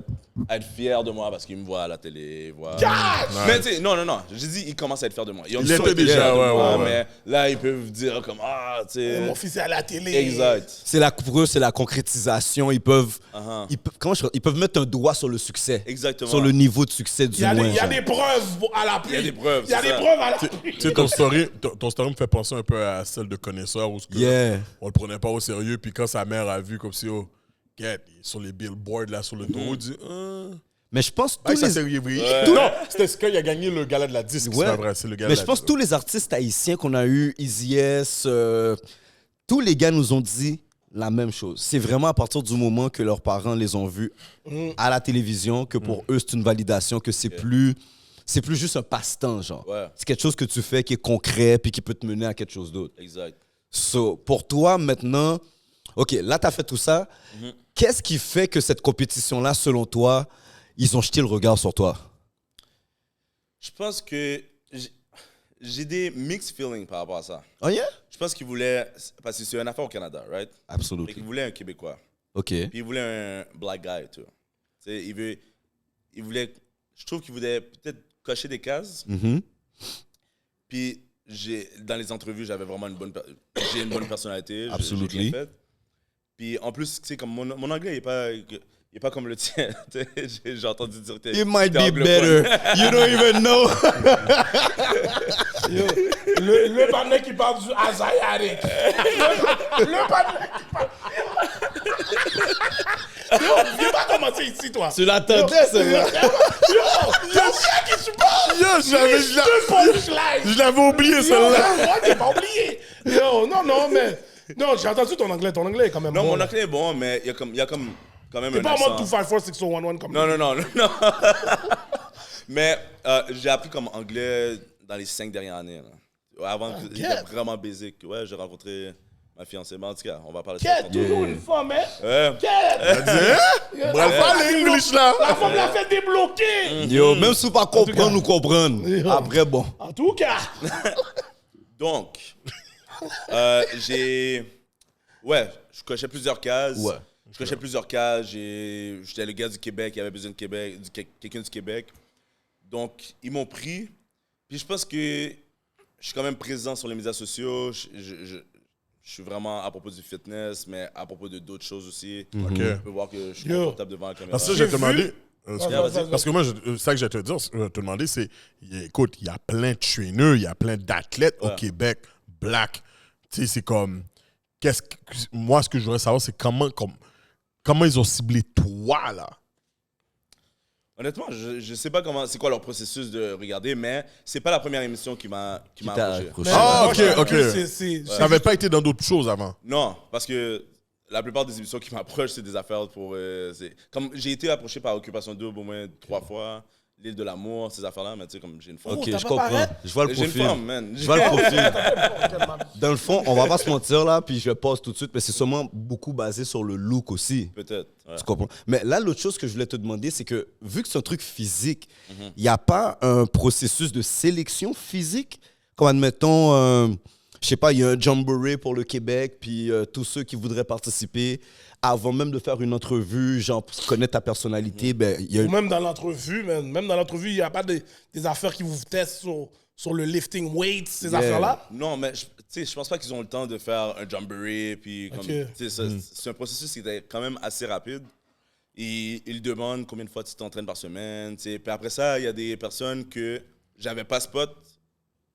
être fiers de moi parce qu'ils me voient à la télé. Voient... Mais tu sais, non. J'ai dit, ils commencent à être fiers de moi. Ils ont Ils toujours étaient été déjà, fiers de ouais, moi, ouais. mais là, ils peuvent dire comme, ah, tu sais. Mon fils est à la télé. Exact. Pour eux, c'est la concrétisation. Ils peuvent, ils peuvent mettre un doigt sur le succès. Exactement. Sur le niveau de succès du Il y a, moins. il y a genre. des preuves à l'appui. Il y a des preuves, Il y a c'est des ça. preuves à l'appui. Tu sais, ton story me fait penser un peu à celle de Connaisseur où Yeah. on le prenait pas au sérieux. Puis quand sa mère a vu comme si, oh, get, il est sur les billboards, là, sur le dos, il dit, Mais je pense ah, tous ça les... s'est réveillé. Non, c'était ce qu'il a gagné le gala de la disque, Ouais. c'est pas vrai, c'est le gala Mais de je la pense disque. que tous les artistes haïtiens qu'on a eu, Easy S, tous les gars nous ont dit la même chose. C'est vraiment à partir du moment que leurs parents les ont vus à la télévision que pour eux, c'est une validation, que c'est plus juste un passe-temps, genre. Ouais. C'est quelque chose que tu fais qui est concret puis qui peut te mener à quelque chose d'autre. Exact. So, pour toi, maintenant, OK, là, tu as fait tout ça. Qu'est-ce qui fait que cette compétition-là, selon toi, ils ont jeté le regard sur toi? Je pense que j'ai des mixed feelings par rapport à ça. Oh yeah? Je pense qu'ils voulaient, parce que c'est une affaire au Canada, right? Et Absolument. qu'ils voulaient un Québécois. OK. Puis ils voulaient un black guy, tu vois. Tu sais, ils voulaient, je trouve qu'ils voulaient peut-être cocher des cases. Mhm. Puis dans les entrevues, j'avais vraiment une bonne personnalité. Absolutely. J'ai bien fait. Puis en plus, tu sais, comme mon anglais, il est pas comme le tien. Tu sais, j'ai entendu dire que It might t'es be anglophone. better. You don't even know. Yo, le panneau qui parle du Azayarik. Le panneau qui parle. Yo, viens pas commencer ici, toi. Tu l'attendais, celle-là. Yo, qui tu parles? Yo, je l'avais oublié, celle-là. Moi, j'ai pas oublié. Yo, non, mais. Non, j'ai entendu ton anglais. Ton anglais est quand même Non, bon. mon anglais est bon, mais il y a comme quand même T'es un pas en mode accent. 254-6011 comme Non. Mais j'ai appris comme anglais dans les 5 dernières années. Là. Avant que j'étais vraiment basic. Ouais, j'ai rencontré ma fiancée. Mais en tout cas, on va parler de ça. Quête, toujours une femme, hein? Ouais. Quête! Bref, pas l'English, là. La femme l'a fait débloquer. Yo, même si vous pas comprendre, nous comprendre. Yo. Après, bon. En tout cas. Donc, je cochais plusieurs cases. Ouais. Je cochais plusieurs cases. J'étais le gars du Québec, il y avait besoin de Québec, quelqu'un du Québec. Donc, ils m'ont pris. Puis je pense que je suis quand même présent sur les médias sociaux. Je suis vraiment à propos du fitness, mais à propos de d'autres choses aussi. OK. Tu peux voir que je suis Yo. confortable devant la caméra. Parce que j'ai J'ai demandé. vu- vas-y. Parce que moi, ça que j'ai te dire, te demander, c'est, écoute, il y a plein de trainers, il y a plein d'athlètes au Ouais. Québec, black. Tu sais, c'est comme, moi, ce que je voudrais savoir, c'est comment ils ont ciblé toi, là. Honnêtement, je sais pas c'est quoi leur processus de regarder, mais c'est pas la première émission qui m'a t'a approché. approché. Ah, Moi, je ok. calcule, c'est- Ça n'avait pas été dans d'autres choses avant. Non, parce que la plupart des émissions qui m'approchent, c'est des affaires pour... comme j'ai été approché par Occupation Double au moins 3 fois, L'île de l'amour, ces affaires-là, mais tu sais, comme j'ai une femme. Ok, t'as je pas comprends. pareil? Je vois le J'ai une profil. femme, man. Je vois le profil. Dans le fond, on va pas se mentir là, puis je pose tout de suite, mais c'est sûrement beaucoup basé sur le look aussi. Peut-être. Ouais. Tu comprends? Mais là, l'autre chose que je voulais te demander, c'est que vu que c'est un truc physique, il n'y a pas un processus de sélection physique? Comme admettons, je sais pas, il y a un jamboree pour le Québec, puis tous ceux qui voudraient participer, avant même de faire une entrevue, genre connaître ta personnalité, ben il y a Ou même dans l'entrevue, man. Même dans l'entrevue, il n'y a pas des affaires qui vous testent sur le lifting weights, ces Yeah. affaires-là. Non, mais je pense pas qu'ils ont le temps de faire un jamboree. Puis comme, Ok. tu sais, c'est un processus qui était quand même assez rapide. Et ils demandent combien de fois tu t'entraînes par semaine. Tu sais. Puis après ça, il y a des personnes que j'avais pas spot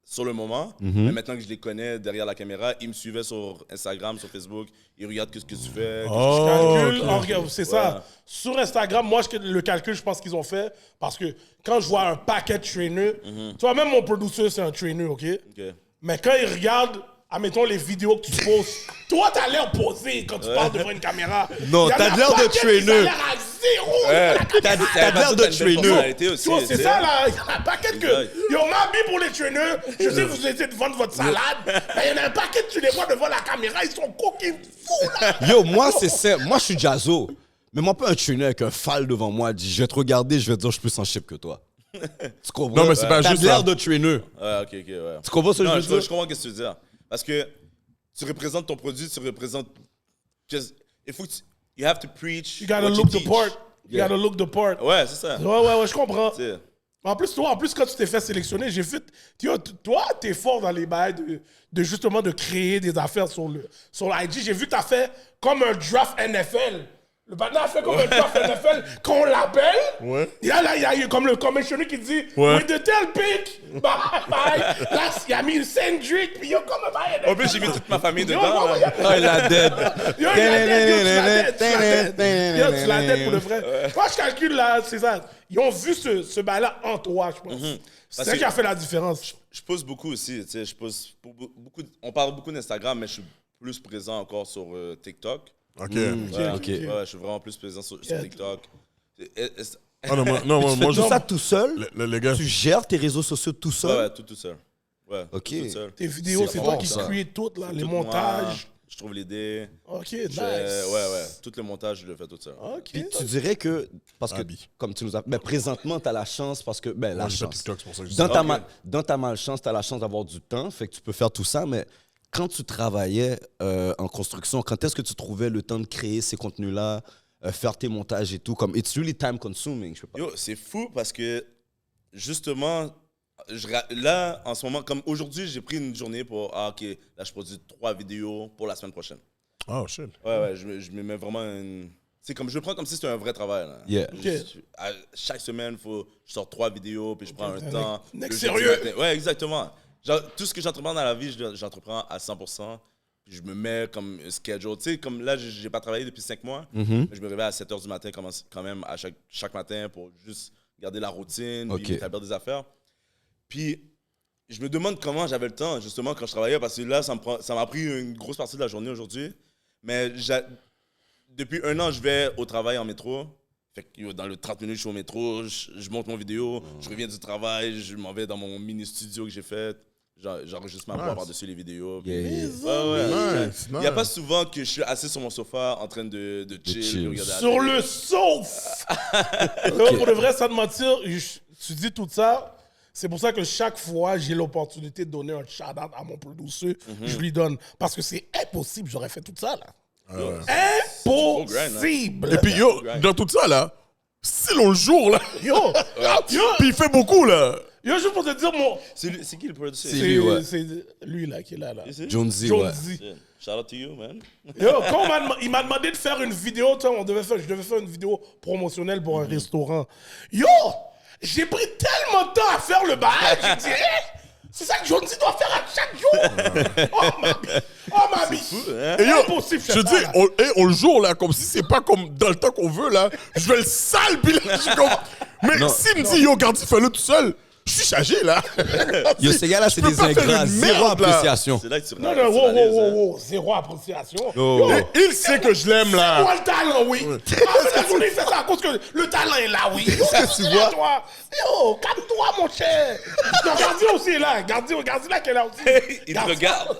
sur le moment. Mais maintenant que je les connais derrière la caméra, ils me suivaient sur Instagram, sur Facebook. Ils regardent ce que tu fais. Je calcule, ok. en regard- c'est ça. Sur Instagram, moi, le calcul, je pense qu'ils ont fait parce que quand je vois un paquet de trainers, tu vois, même mon producer, c'est un trainer, OK? Ok. Mais quand ils regardent, admettons, les vidéos que tu postes, toi, t'as l'air posé quand tu parles devant une caméra. Non, Il y en t'as a l'air de paquet qui trainer. ont l'air à zéro. T'as l'air de trainer. Tu vois, c'est ça, là. Il y en a un paquet que. Exact. Yo, m'habille pour les traîneurs. Je sais que vous essayez de vendre votre salade. Mais il y en a un paquet que tu les vois devant la caméra. Ils sont coquins fous, là. Yo, moi, c'est ça. Moi, je suis Jazzo. Mais moi, pas un trainer avec un fal devant moi. Dit, je vais te regarder, je vais te dire, je suis plus en shape que toi. Tu comprends? Non, mais c'est pas T'as juste l'air ça. de trainer. Ouais, ok, ouais. Tu comprends ce que Non, je veux dire? je comprends ce que tu veux dire. Parce que tu représentes ton produit, tu représentes. Il faut que tu. You have to preach. You gotta what look the teach. part. You Yeah. gotta look the part. Ouais, c'est ça. Ouais, je comprends. Tu sais. En plus, quand tu t'es fait sélectionner, j'ai vu. Toi, t'es fort dans les bails de justement de créer des affaires sur l'IG. J'ai vu que t'as fait comme un draft NFL. Le partner a fait comme un draft NFL. Quand on l'appelle, Ouais. il y a eu comme le commissionnaire qui dit Ouais. with the tel pick, bye. Là, il a mis Cendrick, puis il y a comme un bail. En plus, j'ai mis toute ma famille Yo, dedans. ouais, là. Oh, il a dead. Yo, il a tu la tête pour le vrai. Moi, je calcule là, c'est ça. Ils ont vu ce bail-là en toi, je pense. C'est Parce ça que- qui a fait la différence. Je pose beaucoup aussi. Tu sais, je pose beaucoup. On parle beaucoup d'Instagram, mais je suis plus présent encore sur TikTok. Ok. Ouais, ok. ouais, je suis vraiment plus présent sur Yeah. TikTok. Ah, non, moi, Tu moi, fais je- tout ça tout seul? les gars. Tu gères tes réseaux sociaux tout Ouais, seul? ouais, tout seul. Ouais, Ok. tout seul. Tes vidéos, C'est c'est bon, toi qui ça. crée tout, là, les Tout moi, montages. je trouve l'idée. Ok, Je nice. fais- ouais. Tout le montage, je le fais tout seul. Ok. Puis tu dirais que, parce que, Abi. comme tu nous as... Mais présentement, tu as la chance, parce que, ben, la Moi, j'ai fait chance. TikTok, c'est pour ça que je dis Dans ça. ta, Ok. dans ta malchance, tu as la chance d'avoir du temps, fait que tu peux faire tout ça, mais quand tu travaillais en construction, quand est-ce que tu trouvais le temps de créer ces contenus-là, faire tes montages et tout, comme it's really time consuming, je sais pas. Yo, c'est fou parce que, justement, là, en ce moment, comme aujourd'hui, j'ai pris une journée pour, ok, là, je produis 3 vidéos pour la semaine prochaine. Oh, shit. Ouais, je me mets vraiment une... C'est comme, je le prends comme si c'était un vrai travail. Là. Yeah. Chaque semaine, je sors 3 vidéos, puis je prends un temps. Mec Le sérieux. jeudi matin. Ouais, exactement. Genre, tout ce que j'entreprends dans la vie, j'entreprends à 100%. Puis je me mets comme un schedule. Tu sais, comme là, j'ai pas travaillé depuis 5 mois. Mm-hmm. Je me réveille à 7 h du matin quand même à chaque matin pour juste garder la routine, Ok. puis établir des affaires. Puis je me demande comment j'avais le temps, justement, quand je travaillais, parce que là, ça m'a pris une grosse partie de la journée aujourd'hui. Mais depuis 1 an, je vais au travail en métro. Fait que yo, dans le 30 minutes, je suis au métro, je monte mon vidéo, je reviens du travail, je m'en vais dans mon mini-studio que j'ai fait. J'enregistre ma voix Nice. par-dessus les vidéos. Yeah, yeah. Ouais. Nice, Il n'y a nice. pas souvent que je suis assis sur mon sofa en train de chill. chill. de regarder la Sur télé. le sauf. Là, pour de vrai, sans te mentir, tu dis tout ça. C'est pour ça que chaque fois, j'ai l'opportunité de donner un shout-out à mon producer, je lui donne. Parce que c'est impossible, j'aurais fait tout ça, là. Impossible. Et puis, yo, dans tout ça, là, si l'on le jour, là, Yo, puis il fait beaucoup, là. yo, juste pour te dire, C'est qui le producer? C'est lui, ouais. c'est lui, là, qui est là. Ici? Jonesy, ouais. Jonesy. Yeah. Shout out to you, man. Yo, quand il m'a demandé de faire une vidéo, tu sais, je devais faire une vidéo promotionnelle pour un restaurant. Yo, j'ai pris tellement de temps à faire le bail, j'ai dit, c'est ça que Jonesy doit faire à chaque jour. Oh ma vie. Et yo, Impossible, je c'est dis, ça, là. on le jour, là, comme si c'est pas comme dans le temps qu'on veut, là. Je vais le sale, puis là, je suis comme... Mais Non. s'il me dit, yo, Gardi, fais-le tout seul, je suis chargé, là. Yo, ces gars-là, c'est Je peux des pas faire ingrats. une Zéro merde, là. appréciation. C'est là que tu Non, réalises, hein. zéro appréciation. Oh. Yo, Il sait que je l'aime, là. moi le talent, oui. Ah, on fait ça à cause que le talent est là, oui. Qu'est-ce que tu vois? Toi. Yo, calme-toi, mon cher. Non, Gardi aussi est là. Gardi là qui est là aussi. Il te regarde.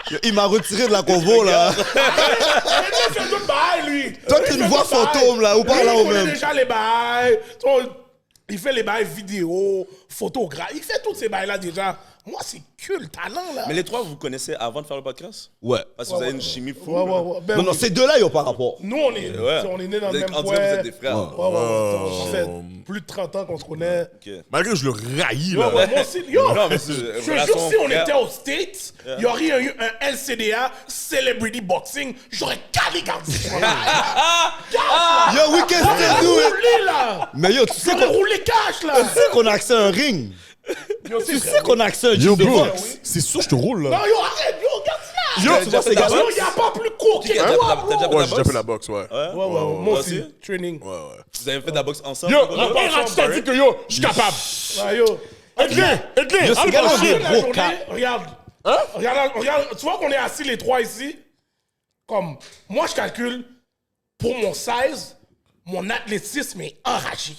Yo, il m'a retiré de la convo, là. Il fait tout bail, lui. Toi, Il t'es une fait voix tout bail. fantôme, là, ou pas Lui, là, il ou connaît même? déjà les bails. Il fait les bails vidéo, photographe. Il fait tous ces bails-là déjà. Moi, c'est que le talent, là. Mais les trois, vous vous connaissez avant de faire le podcast? Ouais. Parce que vous avez une chimie fou. Ouais, là. ouais, ouais. Ben Non, non, oui. ces deux-là, ils ont pas rapport. Nous, on est nés dans le même On coin. dirait que vous êtes des frères. Ça fait plus de 30 ans qu'on se connaît. Ok. Malgré que je le raillis, Ouais, là. ouais, moi aussi. Yo, Non, mais c'est- je te relation jure, si on frère. était aux States, il y aurait eu un LCDA, Celebrity Boxing, j'aurais calé Gardi. Yo, we can J'aurais still do it. roulé, là. Mais yo, tu sais J'aurais qu'on roulé cash, là. qu'on a accès à un ring. Yo, c'est Tu vrai, sais qu'on a accès à un Yo, gym de bro, boxe. c'est sûr que je te roule, Non, là. yo, arrête, yo, regarde ça. Yo, Tu vois, ces T'as gars-là. Yo, il n'y a pas plus court que T'as toi, déjà bro. fait Ouais, la j'ai déjà boxe? fait la boxe, ouais. Ouais. Ouais, ouais, moi Toi aussi. Training. Ouais, ouais. Vous avez fait de la boxe ensemble? Yo, vous mon deux? père, tu t'as dit que yo, je suis capable. Ouais, yo. Aide-les, Yo, ces gars-là ont des La gros journée, cap. regarde. Regarde, tu vois qu'on est assis les trois ici? Comme, moi, je calcule, pour mon size, mon athlétisme est enragé.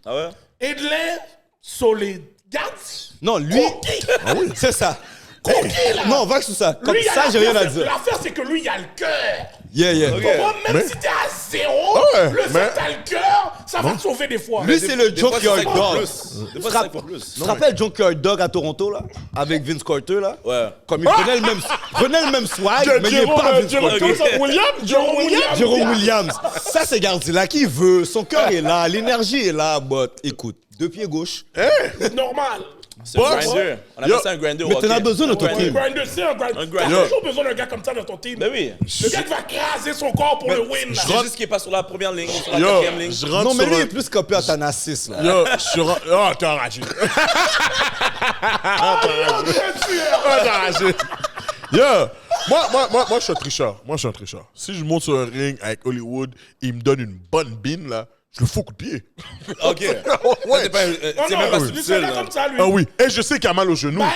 Ah ouais? Edlin, solide. Garde. Non, lui. Ah oui, c'est ça. Coquille, là. Non, va sur ça. Comme Lui, il a ça, j'ai rien à l'affaire, dire. L'affaire, c'est que lui, il a le cœur. Yeah, yeah. Ok. Moi, même Mais- si t'es à zéro, Ouais, le fait mais- que t'as le cœur, ça va te sauver des fois. Lui, c'est le Des fois, c'est Junkyard 5 fois Dog. plus. Des fois, c'est 5 fois plus. Tu te rappelles Junkyard Dog à Toronto, là? Avec Vince Carter, là? Ouais. Comme il prenait le même swag, mais il n'est pas Vince Carter. Jérôme Williams. Ça, c'est Gardi là qui veut. Son cœur est là, l'énergie est là, bot. Écoute, deux pieds gauche. Normal. C'est un grinder. On appelle Yo. ça un grinder. Mais t'en as besoin de ton Un team. grinder, c'est un grinder. Un grinder. T'as toujours besoin d'un gars comme ça dans ton team. Ben oui. Le gars qui va craser son corps pour le win. là. C'est juste qu'il est pas sur la première ligne, sur la Yo, quatrième ligne. je rentre Non, mais sur lui, il un... est plus copé à Thanasis, là. Yo, je rentre... Oh, t'es enragé. Oh, t'es enragé. Yo, moi, je suis un tricheur. Moi, je suis un tricheur. Si je monte sur un ring avec Hollywood, il me donne une bonne bine, là, je le fous au coup de pied. Ok. Ouais. C'est pas- Non, c'est non, même pas lui, c'est subtil. un gars comme ça, lui. Ah oui, et je sais qu'il a mal au genou. By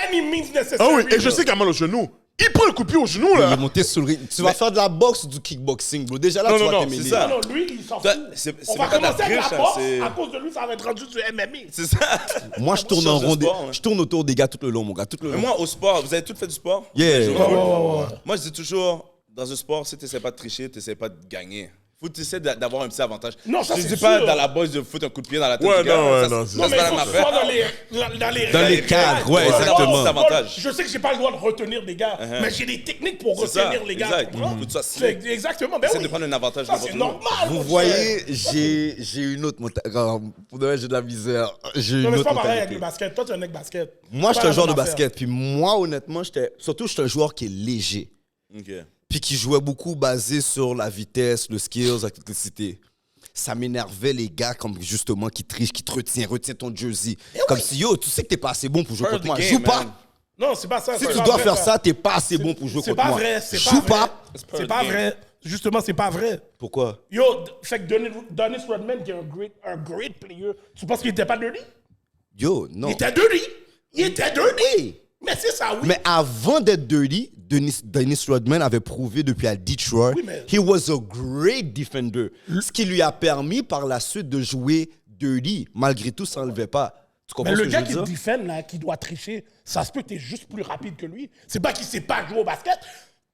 any means necessary. Ah oui, et je là. sais qu'il a mal au genou. Il prend le coup de pied au genou, Il là. est monté sur le ring. Tu vas faire de la boxe ou du kickboxing, bro. Déjà là, Non, tu non, vas non, t'aimer. c'est ça. Non, non, lui, il s'en Toi, fout. c'est On va même pas de la commencer avec triche, la hein, boxe. c'est- À cause de lui, ça va être rendu du MMA. C'est ça. Moi, je tourne en Change de rond. sport, hein. Je tourne autour des gars tout le long, mon gars. Tout le Mais long. moi, au sport, vous avez tous fait du sport? Yeah. Moi, je dis toujours, dans un sport, si tu n'essaies pas de tricher, tu n'essaies pas de gagner. Faut que tu essaies d'avoir un petit avantage. Non, ça, je c'est dis pas sûr. dans la boxe de foutre un coup de pied dans la tête Ouais, du gars. non, ouais, Ça, non, ça, c'est Non, c'est mais pas il la faut même que ce soit affaire. dans les Dans les règles. cadres, ouais, Ouais, exactement. c'est Avantage. Je sais que j'ai pas le droit de retenir des gars, mais j'ai des techniques pour C'est ça, retenir les gars. exact. tu comprends? Faut que tu sois C'est slick. exactement. Ben Essaie oui. de prendre un avantage. Ça, c'est n'importe où. normal. Vous mon voyez, cher. j'ai une autre mentalité. Pour de vrai, j'ai de la misère. J'ai Non, une mais c'est autre pas pareil avec mentalité. le basket. Toi, tu es un mec basket. Moi, C'est j'étais pas un joueur de la même affaire. basket. Puis moi, honnêtement, surtout, j'étais un joueur qui est léger. Ok. Puis qui jouait beaucoup basé sur la vitesse, le skills, l'athléticité. Ça m'énervait, les gars, comme justement, qui trichent, qui te retiennent ton jersey. Comme si, yo, tu sais que t'es pas assez bon pour jouer Part of contre moi. the game, Joue pas. man. Non, c'est pas ça. Si c'est tu pas dois vrai, faire ça, t'es pas assez bon pour jouer C'est contre pas moi. vrai. C'est Joue pas pas. vrai. C'est pas vrai. Justement, c'est pas vrai. Pourquoi? Yo, fait que Dennis Rodman, qui est un great player, tu penses qu'il était pas dirty? Yo, non. Il était dirty. Il était dirty. Hey. Mais c'est ça, oui. Mais avant d'être dirty, Dennis Rodman avait prouvé depuis à Detroit, Oui, mais- he was a great defender. Ce qui lui a permis par la suite de jouer dirty. Malgré tout, ça n'enlevait pas. Tu comprends Mais ce le que gars je qui veux te dire? défend, là, qui doit tricher, ça se peut que t'es juste plus rapide que lui. C'est pas qu'il sait pas jouer au basket.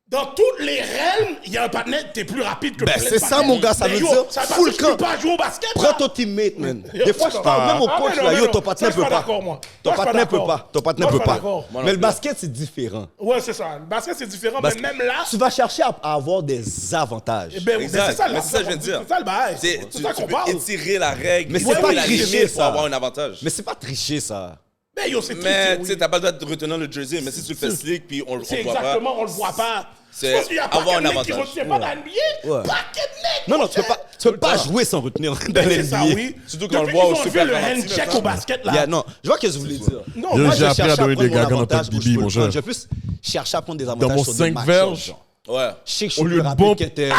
Dans toutes les realms, il y a un partenaire, t'es plus rapide que Ben, plein de c'est ça, partenaires. mon gars, ça Mais veut yo, dire ça veut full dire que tu peux camp. pas jouer au basket. Prends là. ton teammate, man. Yo, Des fois, je ça, parle même au ah, coach, mais là. non, Yo, mais ton non. partenaire Ça, je peut suis pas pas. d'accord, moi. Ton Ça, je suis partenaire pas peut d'accord. pas. Ton partenaire Moi, je peut suis pas pas. d'accord. Moi non Mais le plus. basket, c'est différent. Ouais, c'est ça. Le basket, c'est différent. Parce Mais que même là, tu vas chercher à avoir des avantages. ben, ben, Exact. c'est ça, Mais c'est ça que je viens de dire. C'est ça le bail. C'est- C'est Tu ça qu'on peux parle. étirer la règle. Mais c'est étirer pas la tricher, limite ça. pour avoir un avantage. Mais c'est pas tricher, ça. Mais yo, c'est Mais triché, tu oui. sais, t'as pas le droit de retenir le jersey. Mais si tu le fais slick, puis on le C'est voit pas. exactement, on le voit pas. C'est Parce qu'il y a pas avoir de un mec qui avantage. retient pas dans l'NBA. Ouais. Paquet de mecs. Non, non, mon tu peux cher. pas, pas jouer sans retenir dans Ben, les c'est ça, NBA. oui. Surtout quand on le Depuis voit qu'ils au ont super fait le ralenti, hand check maintenant. au basket, là. Yeah, non, je vois ce que je voulais dire. Non, Yo, moi, j'ai appris à cherche donner des prendre mon gars quand on avantage tape où je Bibi, peux mon le prendre. cher. Je vais plus chercher à prendre des Dans avantages mon sur des 5 match-ups, verges, genre. Ouais. Je sais que je Au suis lieu plus de rapide bump, que tel,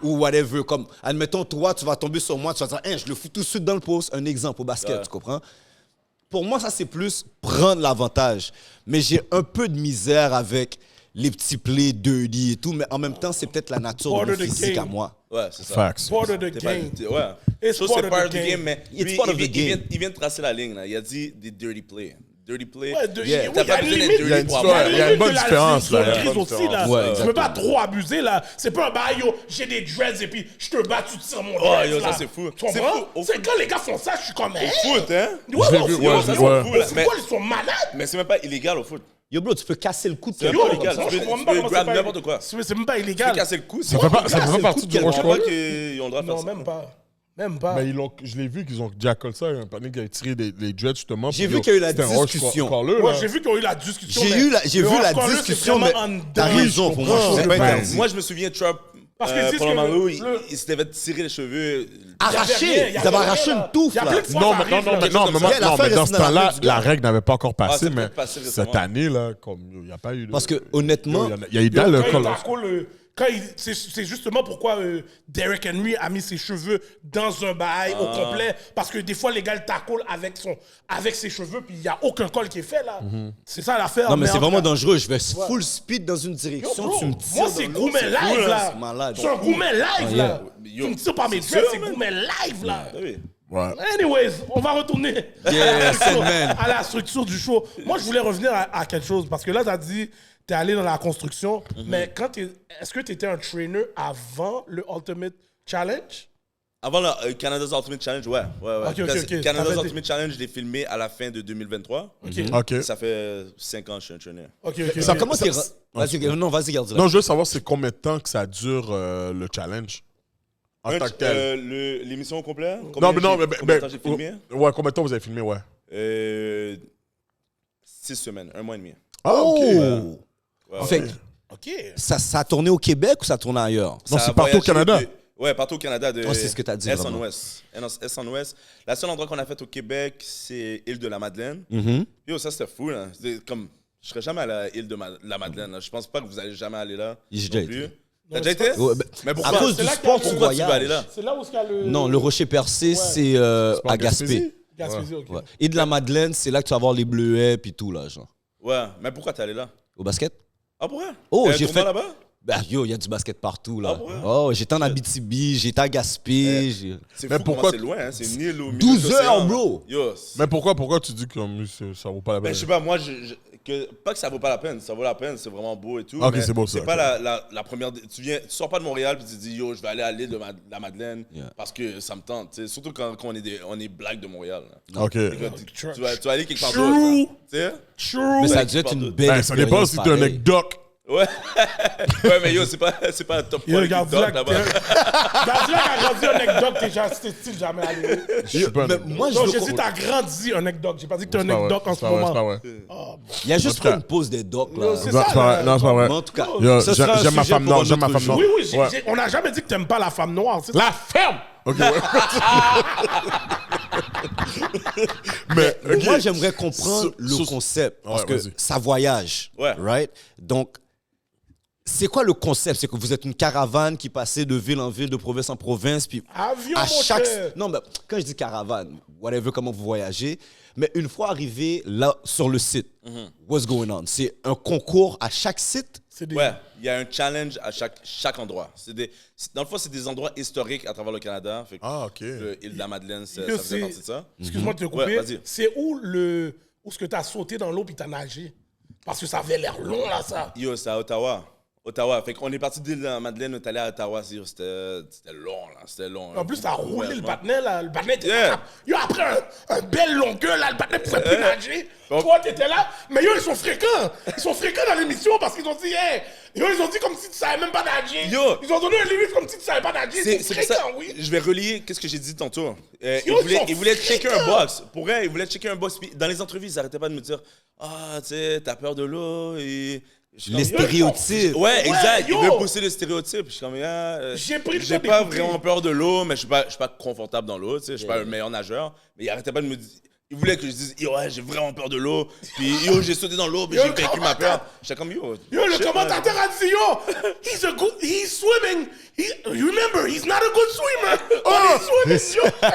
ou whatever. Comme, admettons, toi, tu vas tomber sur moi, tu vas dire, hein, je le fous tout de suite dans le poste. Un exemple au basket, tu comprends? Pour moi, ça, c'est plus prendre l'avantage. Mais j'ai un peu de misère avec les petits plays dirty et tout, mais en même temps, c'est peut-être la nature de Part mon of the physique game. à moi. Ouais, c'est ça. Facts. Part of the C'est pas- game. Ouais. It's Ça, part c'est of part the of the game. game, mais It's lui, part of il, the game. il vient de tracer la ligne. Là. Il a dit des dirty plays. Dirty play. Ouais, Yeah. oui, T'as pas il y a besoin une d'être limite. dirty pour Il y a avoir. une- il y a une bonne de la différence, là. zone Il y a une grise bonne aussi, là. différence. Ouais, Tu peux exactement. pas trop abuser, là. C'est pas un bail, yo, j'ai des dreads et puis je te bats, tu tires mon Oh, dreads, yo, là. ça, c'est fou. Tu C'est comprends? fou. Au C'est quand les gars font ça, je suis comme, hein? Foot, hein? Ouais, Je l'ai non, vu, c'est- ouais, yo, je l'ai ça, vu, au ouais. football, ils sont malades. Mais c'est même pas illégal au foot. Yo, bro, tu peux casser le cou de C'est quelqu'un. pas illégal. Non, Tu je peux, comprends tu pas peux comment grab c'est pas- n'importe quoi. C'est même pas Tu peux illégal. casser le cou. Ça fait pas c'est partie le du coup de rush Je quelqu'un. crois call. qu'ils ont le droit de faire Non, ça. même pas. Même pas. Mais je l'ai vu qu'ils ont jack ça. Il y a un panier qui a tiré les dreads, justement. J'ai puis vu qu'il y a eu la c'était un rush discussion. caller, Moi, là. j'ai vu qu'ils ont eu la discussion. J'ai mais vu le la hardcore, c'est discussion, mais vraiment en t'as dedans. raison pour moi. comprends. C'est pas Ben, interdit. Moi, je me souviens, Trump, Parce qu'ils disent pendant que Mano, le- il s'était fait tirer les cheveux. Arraché. Ils avaient arraché une touffe, là. Non, mais dans ce temps-là, la règle n'avait pas encore passé, c'est mais peut-être passé récemment. cette année, là, comme il n'y a pas eu de. Parce que, honnêtement, Il y a eu dans le call. C'est justement pourquoi Derrick Henry a mis ses cheveux dans un bail au complet. Parce que des fois, les gars le tackle avec ses cheveux, puis il n'y a aucun call qui est fait, là. C'est ça l'affaire. non, mais c'est en vraiment tout cas, dangereux. Je vais full speed dans une yo, direction. bro, Tu me tires. moi, dans c'est l'autre, Gourmet c'est live, fou, là. C'est malade. C'est un Gourmet live, là. Yo, Tu me tires par mes c'est dreads, sûr, c'est man. Gourmet live, là. Ah oui. Ouais. Anyways, on va retourner Yeah, Sandman. à la structure du show. Moi, je voulais revenir à quelque chose parce que là, tu as dit, tu es allé dans la construction, mais est-ce que tu étais un trainer avant le Ultimate Challenge? Avant le Canada's Ultimate Challenge, ouais. Ok, Parce ok. que Canada's T'avais Ultimate Challenge, je l'ai filmé à la fin de 2023. OK. Ça fait 5 ans que je suis un trainer. Ok. Ça, comment t'es. Vas-y, non, vas-y, garde Non, je veux savoir c'est combien de temps que ça dure le challenge en tant que tel. L'émission au complet? Non, mais non, mais Combien de temps j'ai filmé? ouais, combien de temps vous avez filmé, ouais. 6 semaines, 1 mois et demi. Ah, OK. Ouais, Fait ouais. que Ok. ça a tourné au Québec ou ça tourne ailleurs? Non, Ça c'est a partout au voyagé Canada. Ouais, partout au Canada. De Ouais, c'est ce que t'as dit, Est en vraiment. ouest. Est en ouest. La seule endroit qu'on a fait au Québec, c'est Île de la Madeleine. Yo, ça, c'était fou, là. C'est comme, je serais jamais à l'île de la Madeleine, là. Je pense pas que vous allez jamais aller là. J'ai non déjà plus. été. T'as déjà été? Ouais, ben, Mais pourquoi? à cause C'est du là sport, qu'il y a tu le- Pourquoi tu veux aller voyages. là? C'est là où il y a le. Non, le Rocher Percé, c'est pas à en Gaspésie? Gaspé. Gaspésie, ok. Ouais. Et de la Madeleine, c'est là que tu vas voir les bleuets puis tout, là, genre. Ouais, mais pourquoi t'es allé là? Au basket? Ah, pourquoi? Oh, Il y a un j'ai tournoi fait- là-bas? Ben, yo, il y a du basket partout, là. Ah ouais? Oh, j'étais en Abitibi, j'étais à Gaspé. C'est Mais fou pourquoi comment c'est loin, hein? C'est une île au milieu 12 de l'océan, heures, là. bro! Yo, Mais pourquoi tu dis que ça vaut pas la peine? ben, je sais pas, moi, pas que ça vaut pas la peine, ça vaut la peine, c'est vraiment beau et tout. Ok, mais c'est beau, ça, C'est pas ok. la première. Tu sors pas de Montréal puis tu te dis, yo, je vais aller à l'île de la Madeleine Yeah. parce que ça me tente. T'sais. Surtout quand on est black de Montréal. Là. OK. Tu vas aller quelque part True. d'autre. Tu sais? True. Mais ça a Ouais, dû être une ben, belle Ben, ça dépend expérience, si t'es un pareil. McDuck. Ouais. Ouais, mais yo, c'est pas un top Yo, 3 regarde TikTok là, là-bas. regarde là, a grandi un anecdote, t'es genre, c'était style jamais allé. Je suis pas un Mais McDuck. moi, je Non, veux j'ai qu'on- dit t'as grandi un anecdote. J'ai pas dit que t'es un C'est pas vrai, anecdote en c'est ce pas vrai, moment. c'est pas vrai. Il y a juste En tout pris cas. une pause des docs, Yo, là. c'est C'est ça, pas vrai. là. Non, c'est pas vrai. Mais en tout cas, Yo, ça sera un j'aime ma sujet femme pour noire, un j'aime ma autre femme jour. noire. Oui, oui, Ouais. on n'a jamais dit que t'aimes pas la femme noire. c'est La ferme! OK, ouais. Mais, OK. Moi, j'aimerais comprendre le Sur- concept. Parce Ouais, que vas-y. ça voyage. Ouais. Right? Donc, c'est quoi le concept? C'est que vous êtes une caravane qui passait de ville en ville, de province en province, puis Avion, à mon chaque... cher. Non, mais quand je dis caravane, whatever, comment vous voyagez, mais une fois arrivé là, sur le site, what's going on? C'est un concours à chaque site? C'est des... Ouais, il y a un challenge à chaque endroit. Dans le fond, c'est des endroits historiques à travers le Canada. Fait que Ah, OK. L'île de la Madeleine, ça Yo, faisait partie de ça. Excuse-moi de te Ouais, couper. vas-y. C'est où ce que t'as sauté dans l'eau puis t'as nagé? Parce que ça avait l'air long, là, ça. Yo, c'est à Ottawa. Ottawa. Fait qu'on est parti de l'île de la Madeleine, on est allé à Ottawa. C'était long, là. C'était long. En plus, t'as roulé le Honnêtement. patinet, là. Le patinet était Yeah. là. Yo, après un bel longueur, là, le patinet pouvait plus nager. Donc- Toi, t'étais là. Mais yo, ils sont fréquents. Ils sont fréquents dans l'émission parce qu'ils ont dit, hey. Yo, ils ont dit comme si tu savais même pas nager. Yo. Ils ont donné un limite comme si tu savais pas nager. C'est C'est pour ça, fréquent, oui. je vais relier qu'est-ce que j'ai dit tantôt. Yo, ils sont Il voulait checker un fréquents. box. Pour elle, il voulait checker un box. Puis dans les entrevues, ils n'arrêtaient pas de me dire, ah, tu sais, t'as peur de l'eau. Et... Je suis Les comme, stéréotypes. Ouais, exact. yo. Il veut pousser les stéréotypes. Je suis comme, J'ai pris le j'ai temps pas d'écouter. vraiment peur de l'eau, mais je suis pas confortable dans l'eau. Tu sais, je suis pas un meilleur nageur. Mais il arrêtait pas de me dire. Il voulait que je dise, yo, ouais, j'ai vraiment peur de l'eau. Puis, yo, j'ai sauté dans l'eau, puis j'ai vaincu ma peur. J'étais comme, yo. Yo, le shit, commentateur a dit, yo, he's swimming. Remember, he's not a good swimmer. Oh, he's swimming, yo.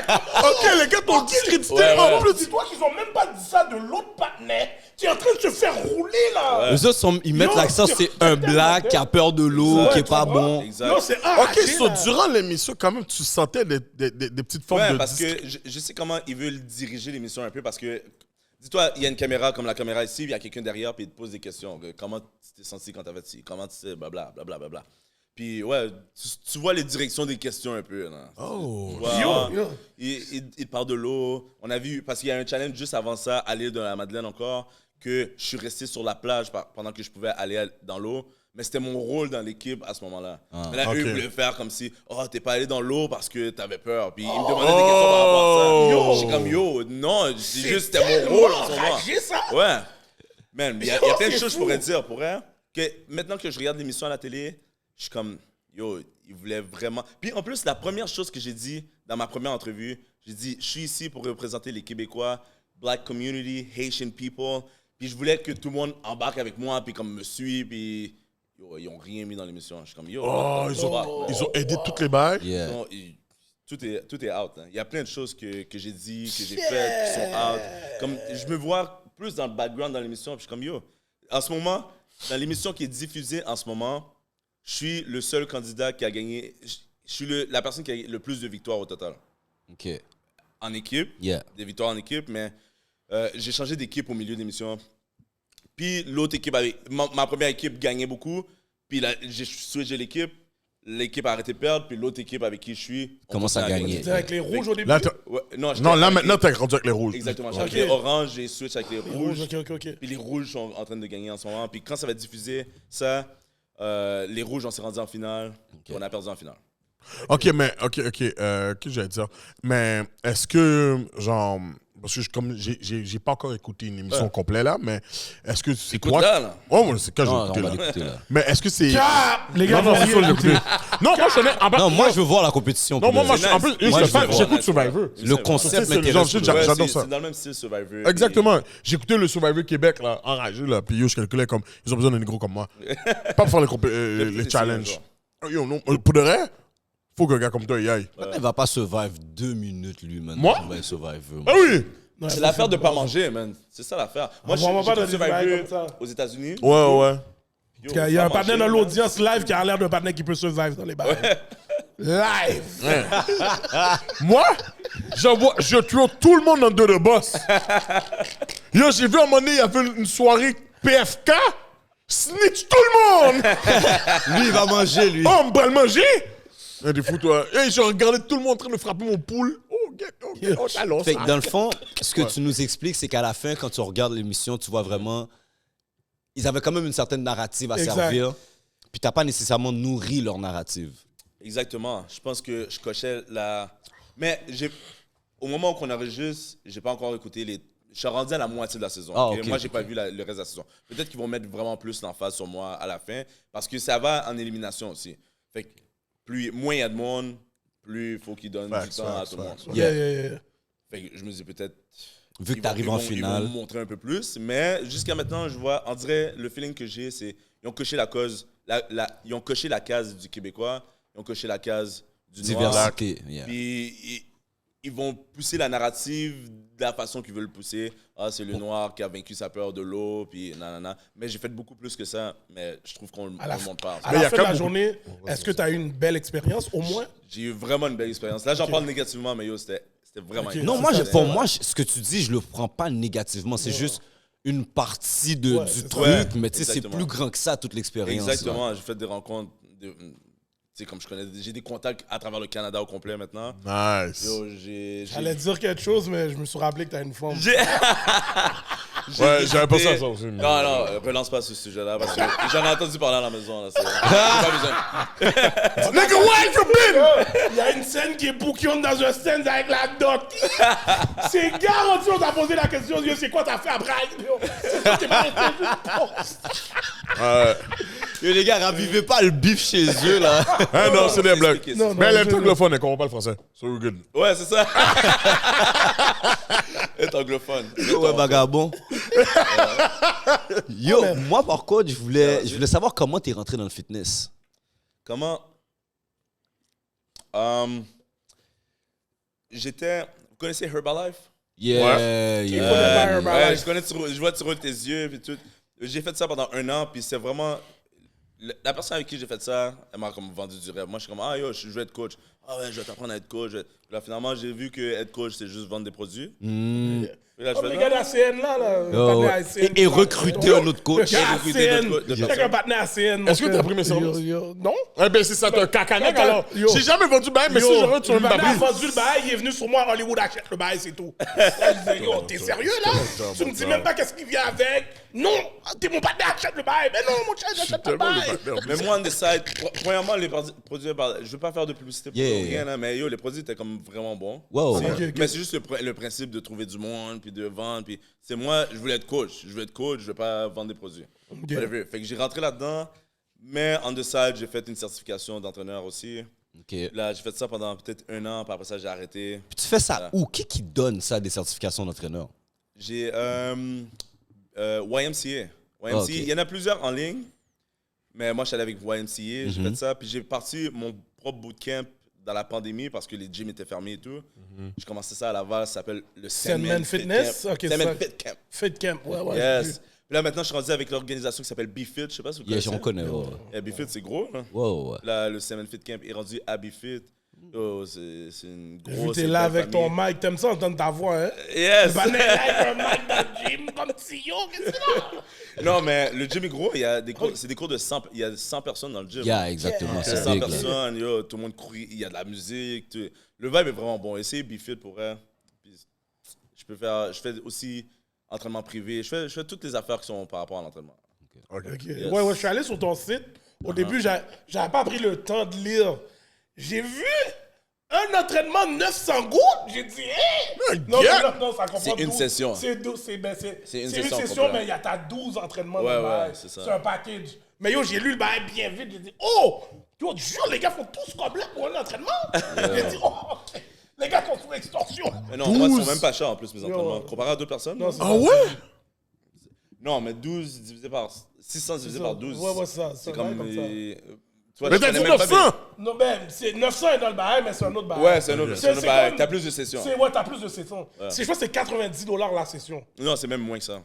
Ok, les gars t'ont discrédité Ouais, en ouais. plus. Dis-toi qu'ils ont même pas dit ça de l'autre partenaire qui est en train de se faire rouler, là. Eux autres, ils mettent Yo, l'accent, c'est un black qui a peur de l'eau, qui est pas bon. Exact. Non, c'est Ok, enragé, so, là. durant l'émission, quand même, tu sentais des petites formes Ouais, de parce que je sais comment ils veulent diriger l'émission un peu, parce que, dis-toi, il y a une caméra comme la caméra ici, puis il y a quelqu'un derrière, puis il te pose des questions. Comment tu t'es senti quand t'as fait ci? Comment tu sais, blablabla, blablabla. Puis, ouais, tu vois les directions des questions un peu. Là. Oh. Tu vois, Yo. il parle de l'eau. On a vu, parce qu'il y a un challenge juste avant ça, à l'île de la Madeleine encore, que je suis resté sur la plage pendant que je pouvais aller dans l'eau. Mais c'était mon rôle dans l'équipe à ce moment-là. Mais là, eux, ils voulaient faire comme si, oh, t'es pas allé dans l'eau parce que t'avais peur. Puis ils me demandaient des questions par rapport à ça. Yo. J'étais comme, yo, non, c'est juste, c'était mon rôle en ce moment. Enragé, ça. Ouais. Man, il y a Yo, plein de c'est choses que je fou. pourrais dire pour elle. Que maintenant que je regarde l'émission à la télé, je suis comme, yo, ils voulaient vraiment. Puis en plus, la première chose que j'ai dit dans ma première entrevue, j'ai dit, je suis ici pour représenter les Québécois, Black community, Haitian people. Puis je voulais que tout le monde embarque avec moi, puis comme me suit, puis yo, ils ont rien mis dans l'émission. Je suis comme, yo, Oh, what the fuck, man. ils ont aidé toutes les bails. Yeah. Tout est out. Hein. Il y a plein de choses que j'ai dit, que j'ai faites, qui sont out. Comme, je me vois plus dans le background dans l'émission, puis je suis comme, yo, en ce moment, dans l'émission qui est diffusée en ce moment, je suis le seul candidat qui a gagné, je suis la personne qui a le plus de victoires au total. OK. En équipe, Yeah. des victoires en équipe, mais j'ai changé d'équipe au milieu de l'émission. Puis l'autre équipe, ma première équipe gagnait beaucoup, puis là, j'ai switché l'équipe a arrêté de perdre, puis l'autre équipe avec qui je suis... on Commence à continue gagner. gagner. C'est avec les rouges au début. Là, Ouais, non, non, là, avec maintenant, les- t'as grandi avec les rouges. Exactement. J'ai Ok. avec les oranges, j'ai switch avec les rouges. Ok. Puis les rouges sont en train de gagner en ce moment. Puis quand ça va être diffusé, ça, les rouges, on s'est rendu en finale. Puis on a perdu en finale. Ok, mais, qu'est-ce que j'allais dire? Mais est-ce que, genre, parce que comme j'ai pas encore écouté une émission complète là, mais est-ce que c'est Écoute toi? là. Oh, ouais, c'est quand Non, j'ai on va écouté là. l'écouter, là. Mais est-ce que c'est. Les gars, Non, non, vont c'est ça, rien j'ai écouté. écouter. Non, moi, je connais. Non, moi, je veux voir la compétition. Non, moi, pour je, de en vrai. plus, Moi, je veux voir. j'écoute Survivor. Le concept C'est le m'intéresse. genre, pour de j'ai- vrai. j'adore c'est ça. dans le même style Survivor. Exactement. J'ai écouté le Survivor Québec, là, enragé, là. Puis yo, je calculais comme. Ils ont besoin d'un gros comme moi. Pas pour faire les challenges. Yo, non, pour de vrai, faut qu'un gars comme toi y aille. Il va pas survive 2 minutes, lui, man. Moi? Il va survivor. Ah oui! C'est l'affaire de pas manger, man. C'est ça l'affaire. Moi, On va pas dans j'ai des bails comme Survivor ça. aux États-Unis. Ouais. Yo, Il y a un pas partenaire dans manger, man. l'audience live qui a l'air d'un partenaire qui peut survivre dans les bars. Live! Moi, je tue tout le monde dans deux de boss. Yo, j'ai vu à un moment donné, il y avait une soirée PFK. Snitch tout le monde! Lui, il va manger, lui. Oh, on va le manger! T'es fou, toi. Hey, j'ai regardé tout le monde en train de frapper mon poule. Oh, allons, Fait ça. que dans le fond, ce que tu nous expliques, c'est qu'à la fin, quand tu regardes l'émission, tu vois vraiment. Ils avaient quand même une certaine narrative à Exact. servir. Puis t'as pas nécessairement nourri leur narrative. Exactement. Je pense que je cochais la. Mais au moment où on enregistre, j'ai pas encore écouté les. Je suis rendu à la moitié de la saison. Ah, ok? ok, Moi, j'ai ok. pas vu le reste de la saison. Peut-être qu'ils vont mettre vraiment plus l'emphase sur moi à la fin, parce que ça va en élimination aussi. Fait que moins il y a de monde, plus il faut qu'ils donnent du temps à tout le monde. Yeah. Fait que je me dis peut-être. Vu que ils t'arrives vont- en ils vont- finale. Ils vont montrer un peu plus, mais jusqu'à maintenant, je vois, on dirait, le feeling que j'ai, c'est ils ont coché la cause, ils ont coché la case du Québécois, ils ont coché la case du Noir, Diversité. Yeah. puis ils vont pousser la narrative de la façon qu'ils veulent pousser. Ah, c'est le Noir qui a vaincu sa peur de l'eau, puis nanana. Mais j'ai fait beaucoup plus que ça, mais je trouve qu'on À la ne monte pas. À Mais il y la a fin de quand la même journée, est-ce que tu as eu une belle expérience, au moins? J'ai eu vraiment une belle expérience. Là, j'en parle négativement, mais yo, c'était vraiment Ok. Non, C'est moi, ça, pour c'est moi, ce que tu dis, je le prends pas négativement. C'est juste une partie Ouais, du c'est ça. truc, Ouais, mais tu sais, c'est exactement. plus grand que ça, toute l'expérience. là. Exactement, j'ai fait des rencontres. Tu sais, comme je connais, j'ai des contacts à travers le Canada au complet maintenant. Nice. Yo, j'ai. J'allais dire quelque chose, mais je me suis rappelé que tu as une forme. Ouais, j'avais pensé à ça aussi. Non, relance pas ce sujet-là parce que j'en ai entendu parler à la maison. Là, j'ai pas besoin. Nigga, where you been? Il y a une scène qui est bouquillonne dans un stand avec la doc. C'est garanti, on t'a posé la question, yo, c'est quoi t'as fait à Braille? Yo, c'est ça, t'es pas resté juste. Yo, les gars, ravivez pas le bif chez eux, là. Ah non, c'est des blagues. expliquer, Non, Mais elle est je- anglophone, elle comprend pas le français. So we're good. Ouais, c'est ça. Être anglophone. Ouais, vagabond. Yo, moi, par contre, je voulais savoir comment t'es rentré dans le fitness. Comment j'étais. Vous connaissez Herbalife? Yeah, Qui connaît pas Herbalife? Ouais, je vois tu roules tes yeux puis tout. J'ai fait ça pendant 1 an, puis c'est vraiment la personne avec qui j'ai fait ça, elle m'a comme vendu du rêve. Moi, je suis comme yo, je veux être coach. Ah ouais, je vais t'apprendre à être coach. Puis là, finalement, j'ai vu que être coach, c'est juste vendre des produits. Puis là, je Comme fais les gars d'ACN là, le Yo, partenaire ouais. ACN. Et recruter un autre coach. Le gars recruter ACN. d'autres Check personnes. un partenaire ACN. Est-ce que t'as pris mes services? Non. Eh ben, c'est ça, t'es un cacanec alors. Yo. J'ai jamais vendu bail, mais si j'aurais, tu le veux partenaire a m'appeler. vendu le bail, il est venu sur moi, Hollywood achète le bail, c'est tout. Je disais, yo, t'es sérieux là? Tu me dis même pas qu'est-ce qui vient avec? Non, t'es mon partenaire, achète le bail. Mais non, mon cher, j'achète pas le bail. Mais moi, on decide. Premièrement, les produits, je veux pas faire de publicité pour Yeah. rien, là, mais yo, les produits étaient comme vraiment bons. Wow. C'est- Ok. Mais c'est juste le principe de trouver du monde, puis de vendre. Puis c'est moi, je voulais être coach. Je veux être coach, je veux pas vendre des produits. Whatever. Fait que j'ai rentré là-dedans, mais on the side, j'ai fait une certification d'entraîneur aussi. OK. Là, j'ai fait ça pendant peut-être 1 an, puis après ça, j'ai arrêté. Puis tu fais ça où? Qui donne ça, des certifications d'entraîneur? J'ai YMCA. Ah, ok. Il y en a plusieurs en ligne, mais moi, je suis allé avec YMCA, j'ai fait ça, puis j'ai parti mon propre bootcamp dans la pandémie parce que les gyms étaient fermés et tout. J'ai commencé ça à Laval, ça s'appelle le Sandman Fitness? Camp. Ok, Sandman ça. Fit Camp. Fit Camp, ouais. Yes. Puis là, maintenant, je suis rendu avec l'organisation qui s'appelle BeFit, je sais pas si vous Yeah, connaissez. j'en connais. BeFit, c'est gros, là. Wow. Là, le Sandman Fit Camp est rendu à BeFit. Oh, c'est une Vu grosse. que t'es là belle avec ton famille. mic, t'aimes ça entendre ta voix, hein? Yes! Le partenaire là avec un mic dans le gym, comme si yo, qu'est-ce que c'est là? Non, mais le gym est gros, il y a des cours, c'est des cours de 100, il y a 100 personnes dans le gym. Yeah, exactement. C'est C'est 100 big, là. personnes, yo, tout le monde court, il y a de la musique. Le vibe est vraiment bon. Essayez BeFit pour elle. Puis, je fais aussi entraînement privé. Je fais toutes les affaires qui sont par rapport à l'entraînement. Ok. Ok. Ouais, je suis allé sur ton site. Au début, j'avais pas pris le temps de lire. J'ai vu un entraînement de 900 gouttes. J'ai dit, hé! Non, ça comprend C'est une 12. session. C'est 12, c'est une une session session, complète. mais il y a ta 12 entraînements Ouais, de ouais, bail. c'est ça. C'est un package. Mais yo, j'ai lu le bail bien vite. J'ai dit, oh! Yo, jure, les gars font tous comme là pour un entraînement. J'ai dit, oh! Les gars sont sous extorsion. Mais non, moi, ils sont même pas chers en plus, mes entraînements. Comparé à d'autres personnes. Non, là. c'est Ah ça. ouais? Non, mais 12 divisé par 600 divisé par 12. Ouais, c'est ça. C'est C'est comme. comme ça. Tu vois, Mais je t'as connais dit même pas 900! Non, ben, c'est 900 est dans le bail, mais c'est un autre bail. Ouais, c'est un autre. C'est bail. comme- T'as plus de sessions. Ouais, t'as plus de sessions. Je crois que c'est 90$ la session. Non, c'est même moins que ça.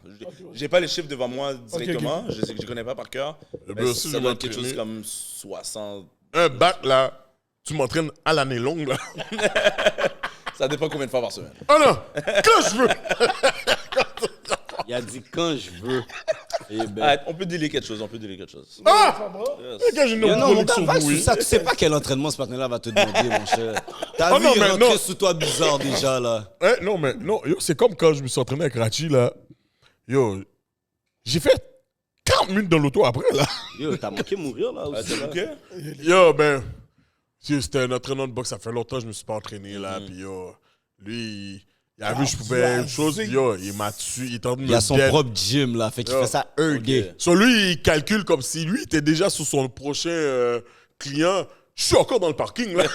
J'ai pas les chiffres devant moi directement. Je connais pas par cœur. Eh Mais ben, si ça je doit être quelque m'entraînais. chose comme 60. Un bac, là, tu m'entraînes à l'année longue, là. Ça dépend combien de fois par semaine. Oh non! Quand je veux! Il a dit quand je veux. Eh ben. Ah, on peut délire quelque chose. Ah! Yes. Quand j'ai une Yo, non, mon gars, production va sur bouillie. ça. Tu sais pas quel entraînement ce partenaire-là va te demander, mon cher. T'as Oh vu, non, il est mais rentré non. sous toi bizarre déjà, là. Eh, non, mais non, yo, c'est comme quand je me suis entraîné avec Rachi, là. Yo, j'ai fait 40 minutes dans l'auto après, là. Yo, t'as manqué mourir, là, Ah, aussi. t'es là. OK? Yo, ben, c'était un entraîneur de boxe, ça fait longtemps que je me suis pas entraîné, là. Puis yo, lui, il a vu que je pouvais une chose, puis yo, il m'a tué, il est en train de Il a me son dead. propre gym, là. Fait qu'il Yo. fait ça un day. So, lui, il calcule comme si lui était déjà sur son prochain client. Je suis encore dans le parking, là.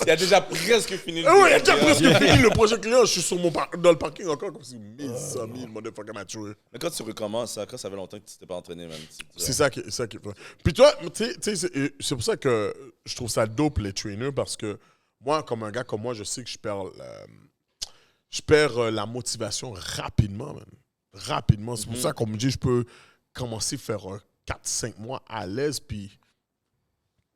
Il a déjà presque fini le Ah ouais, il a déjà vidéo. presque fini le prochain client. Je suis sur dans le parking encore comme si 1100 000 motherfucker m'a tué. Mais quand tu recommences, ça, quand ça fait longtemps que tu t'es pas entraîné, même. C'est ça qui est fait. Puis toi, tu sais, c'est pour ça que je trouve ça dope, les trainers, parce que moi, comme un gars comme moi, je sais que je perds la motivation rapidement, man. Rapidement. C'est pour ça qu'on me dit je peux commencer à faire 4-5 mois à l'aise, puis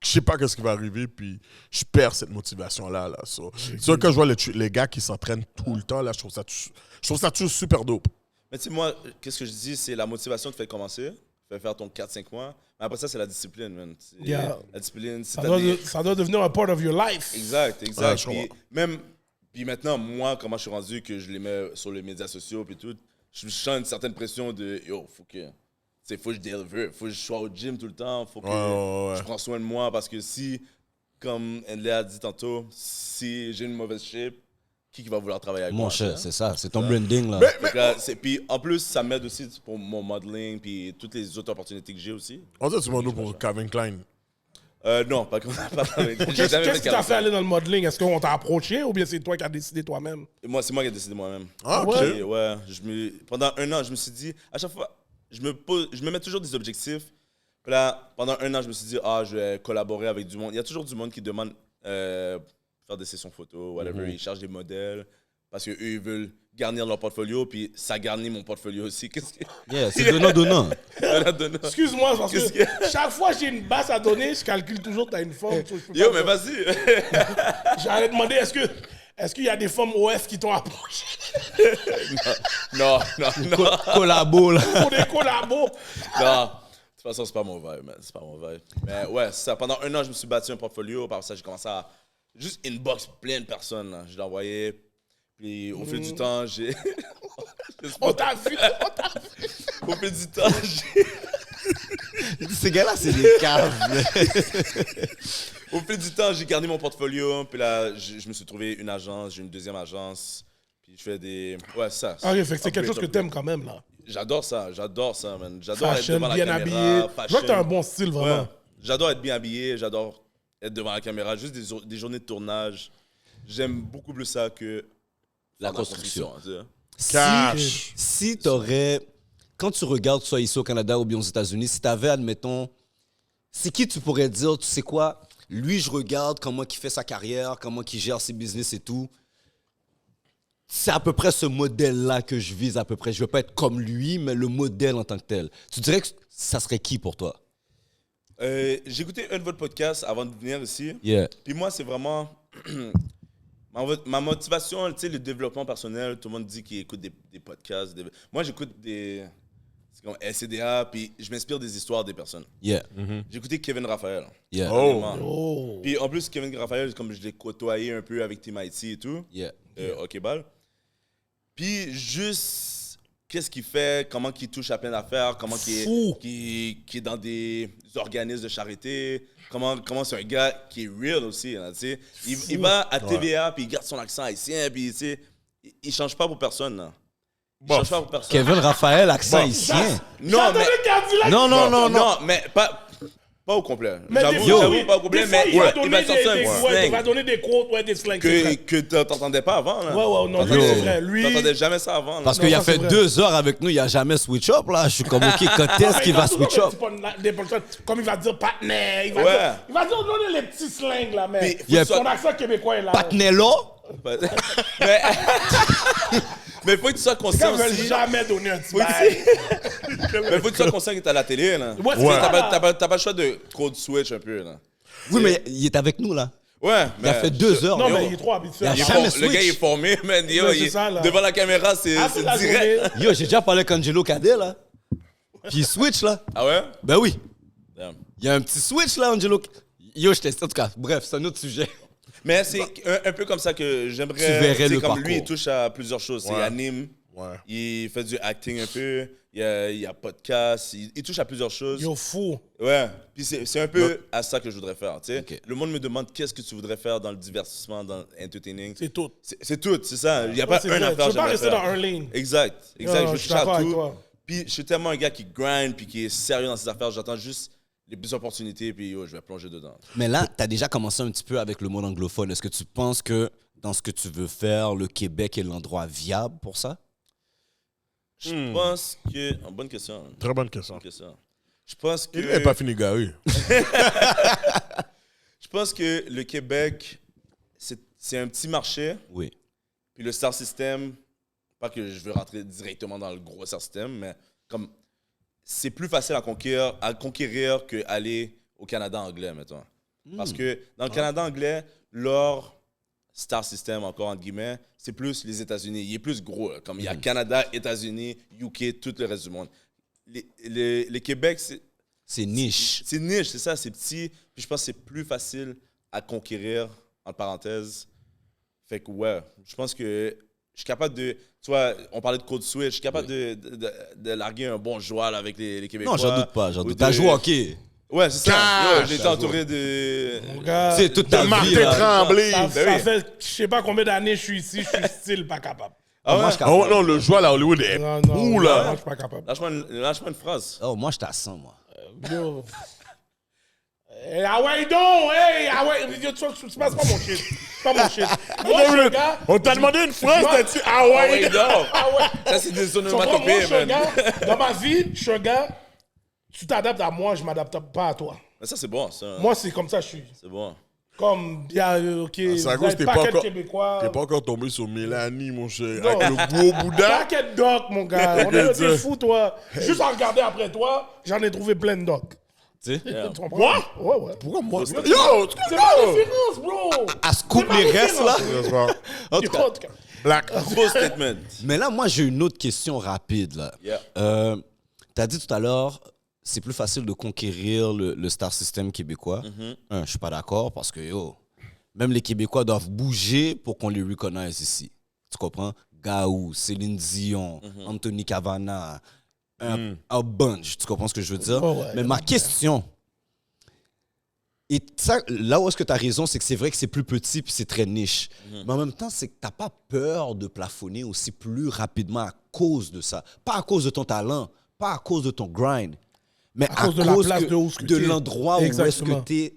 je sais pas qu'est-ce qui va arriver, puis je perds cette motivation-là. Là. So, c'est sûr, quand je vois les gars qui s'entraînent tout le temps, là, je trouve ça toujours super dope. Mais tu sais, moi, qu'est-ce que je dis, c'est la motivation te fait commencer, fait faire ton 4-5 mois. Mais après ça, c'est la discipline, man. C'est- Yeah. La discipline, c'est Ça doit devenir un part of your life. Exact. Ouais, je comprends. Puis maintenant, moi, comment je suis rendu que je les mets sur les médias sociaux puis tout, je sens une certaine pression de yo, faut que je deliver, faut que je sois au gym tout le temps, faut que Ouais. je prends soin de moi parce que si, comme Endley a dit tantôt, si j'ai une mauvaise shape, qui va vouloir travailler avec Mon moi? cher, hein? c'est ça. C'est ton branding, là. Fait que là, puis en plus, ça m'aide aussi pour mon modeling puis toutes les autres opportunités que j'ai aussi. En fait, tu m'en donnes pour Calvin Klein. Non, pas avec. J'ai Qu'est-ce jamais qu'est-ce qui t'a fait 45. aller dans le modeling? Est-ce qu'on t'a approché ou bien c'est toi qui as décidé toi-même? Moi, c'est moi qui ai décidé moi-même. Ah, ok. Et ouais, pendant un an, je me suis dit, à chaque fois, je me mets toujours des objectifs. Puis là, pendant un an, je me suis dit, je vais collaborer avec du monde. Il y a toujours du monde qui demande faire des sessions photos, whatever. Ils cherchent des modèles parce qu'eux, ils veulent garnir leur portfolio, puis ça garnit mon portfolio aussi. Qu'est-ce que. Yeah, c'est donnant-donnant. Excuse-moi, parce Qu'est-ce que chaque fois que j'ai une basse à donner, je calcule toujours que t'as une forme. Yo, mais vas-y. J'allais demander, est-ce qu'il y a des femmes OF qui t'ont approché Non. Collabo, là. pour des collabos? Non. De toute façon, c'est pas mon vibe, man. C'est pas mon vibe. Mais ouais, c'est ça. Pendant un an, je me suis bâti un portfolio. Par ça, j'ai commencé à juste inbox plein de personnes. Là. Je l'envoyais. Puis au fil du temps, j'ai. On t'a vu. Au fil du temps, Ces gars-là, c'est des caves. Au fil du temps, j'ai garni mon portfolio. Puis là, je me suis trouvé une agence. J'ai une deuxième agence. Puis je fais des. Ouais, ça. Ok, fait que c'est quelque chose que t'aimes quand même, là. J'adore ça, man. J'adore être Fashion, devant la bien caméra. habillé. Je vois que t'as un fashion. bon style, vraiment. Ouais. J'adore être bien habillé, j'adore être devant la caméra. Juste des journées de tournage. J'aime beaucoup plus ça que La faire de construction. tu sais. Si t'aurais... Quand tu regardes, soit ici au Canada ou bien aux États-Unis, si t'avais, admettons... C'est qui tu pourrais dire, tu sais quoi, lui, je regarde comment il fait sa carrière, comment il gère ses business et tout. C'est à peu près ce modèle-là que je vise à peu près. Je veux pas être comme lui, mais le modèle en tant que tel. Tu dirais que ça serait qui pour toi? J'ai écouté un de votre podcast avant de venir ici. Yeah. Puis moi, c'est vraiment ma motivation, tu sais, le développement personnel. Tout le monde dit qu'il écoute des podcasts. Moi, j'écoute c'est comme SCDA, puis je m'inspire des histoires des personnes. Yeah. J'ai écouté Kevin Raphaël. Yeah. honnêtement. Oh. Puis en plus, Kevin Raphaël, comme je l'ai côtoyé un peu avec Team IT et tout, Yeah. OK Ball. Puis juste, qu'est-ce qu'il fait, comment il touche à plein d'affaires, comment il est dans des organismes de charité, comment c'est un gars qui est real aussi. Là, tu sais. Il va à TVA, puis il garde son accent haïtien, puis tu sais, il change pas pour personne. Là. Il change pas pour personne. Kevin Raphaël, accent haïtien. Non, mais... Non. mais pas au complet. Mais J'avoue, pas au complet, mais il va sortir un il slang va donner des quotes, des slangs. c'est vrai. que t'entendais pas avant. Là. Ouais, non, Yo. c'est vrai. Lui, T'entendais jamais ça avant. Là. Parce Non, qu'il a ça, c'est fait vrai. 2 heures avec nous, il a jamais switch up là. Je suis comme, OK, quand est-ce qu'il va switch up? Comme il va dire partenaire, il va donner les petits slangs là, mais Puis, faut son accent québécois est là. Patnello? Mais faut que tu sois conscient Ils veulent aussi. jamais donner un petit Faut que bail. Mais faut que tu sois conscient que t'es à la télé. Là. Ouais, c'est T'as ça, pas, t'as pas le choix de code switch un peu. Là. Oui, mais il est avec nous là. Ouais, Il a fait 2 heures. Non, yo. mais il est trop habitué. Il y a à- jamais Le gars il est switch. formé, man. Yo, Ouais, c'est ça, là. devant la caméra, c'est Après la direct. journée, Yo, j'ai déjà parlé avec Angelo Cadet là. Puis il switch là. Ah ouais? Ben oui. Damn. Il y a un petit switch là, Angelo. Yo, je t'ai... En tout cas, bref, c'est un autre sujet. Mais c'est un peu comme ça que j'aimerais. Tu verrais c'est le comme lui, il parcours. touche à plusieurs choses. Il Ouais. anime, Ouais. il fait du acting un peu, il y a podcast, il touche à plusieurs choses. Yo, fou. Ouais, puis c'est un peu à ça que je voudrais faire. Tu sais. Ok. Le monde me demande qu'est-ce que tu voudrais faire dans le divertissement, dans l'entertaining. C'est tout. C'est tout, c'est ça. Il n'y a pas c'est un vrai. affaire Tu peux pas j'aimerais rester faire. dans un lane. Exact. Non, Je veux je suis toucher à d'accord avec tout. toi. Puis je suis tellement un gars qui grind puis qui est sérieux dans ses affaires. J'attends juste les plus opportunités puis yo, je vais plonger dedans. Mais là, tu as déjà commencé un petit peu avec le monde anglophone. Est-ce que tu penses que dans ce que tu veux faire, le Québec est l'endroit viable pour ça? Je pense que... bonne question. Très bonne question. Bonne question. Je pense que... Il n'est pas fini, Gary. Je pense que le Québec, c'est un petit marché. Oui. Puis le Star System, pas que je veux rentrer directement dans le gros Star System, mais comme c'est plus facile à conquérir qu'aller au Canada anglais, mettons. Parce que dans le Canada anglais, leur Star System, encore entre guillemets, c'est plus les États-Unis. Il est plus gros. Là. Comme il y a Canada, États-Unis, UK, tout le reste du monde. Les Québec, C'est niche. c'est niche, c'est ça, c'est petit. Puis je pense que c'est plus facile à conquérir, entre parenthèses. Fait que ouais, je pense que je suis capable de... Tu vois, on parlait de code switch, je suis capable de larguer un bon joueur là, avec les Québécois. Non, j'en doute pas. J'en Ou doute. de- T'as joué au hockey. Ouais, c'est ça. Cash! Yo, j'ai été entouré de... Mon gars, C'est toute ta vie. Martin là. Tremblay. ça Ben oui. fait je sais pas combien d'années je suis ici, je suis style pas capable. Ah Moi, ouais? je capable. Oh non, le joueur à Hollywood est Non, fou, là. non, je suis pas capable. Lâche-moi une phrase. Oh, moi, je t'assens, moi. Yo. Ah ouais, non, hey, ah ouais, c'est pas mon shit. C'est pas mon shit. Moi, je suis un gars. On t'a demandé une phrase, t'as dit ah ouais. non. Ah ouais. Ça, c'est des Tu comprends, moi, onomatopées, je suis un man. gars. Dans ma vie, je suis un gars. Tu t'adaptes à moi, je m'adapte pas à toi. Mais ça, c'est bon. Ça. Moi, c'est comme ça, je suis. C'est bon. Comme, il y a, OK, C'est à vous cause êtes que paquet de t'es Québécois. pas encore tombé sur Mélanie, mon cher. Non. Avec le gros Bouddha. Paquet de docs, mon gars. On est fou, toi. Juste en regarder après toi, j'en ai trouvé plein de docs. Tu sais? Tu comprends? Moi? Ouais, ouais. Pourquoi moi? Yo, C'est ma référence, bro. À scoop les restes, là. En tout Yo, cas. en tout cas. Black. Gros statement. Mais là, moi, j'ai une autre question rapide, là. Yeah. T'as dit tout à l'heure, c'est plus facile de conquérir le star system québécois. Je suis pas d'accord parce que, yo, même les Québécois doivent bouger pour qu'on les reconnaisse ici. Tu comprends? Gaou, Céline Dion, Anthony Cavana, un bunch. Tu comprends ce que je veux dire? Oh, ouais, mais ma question, et ça, là où est-ce que tu as raison, c'est que c'est vrai que c'est plus petit puis c'est très niche. Mais en même temps, c'est que tu n'as pas peur de plafonner aussi plus rapidement à cause de ça. Pas à cause de ton talent, pas à cause de ton grind, mais à cause de la place de où ce que de t'es. l'endroit où est-ce Exactement. que tu es.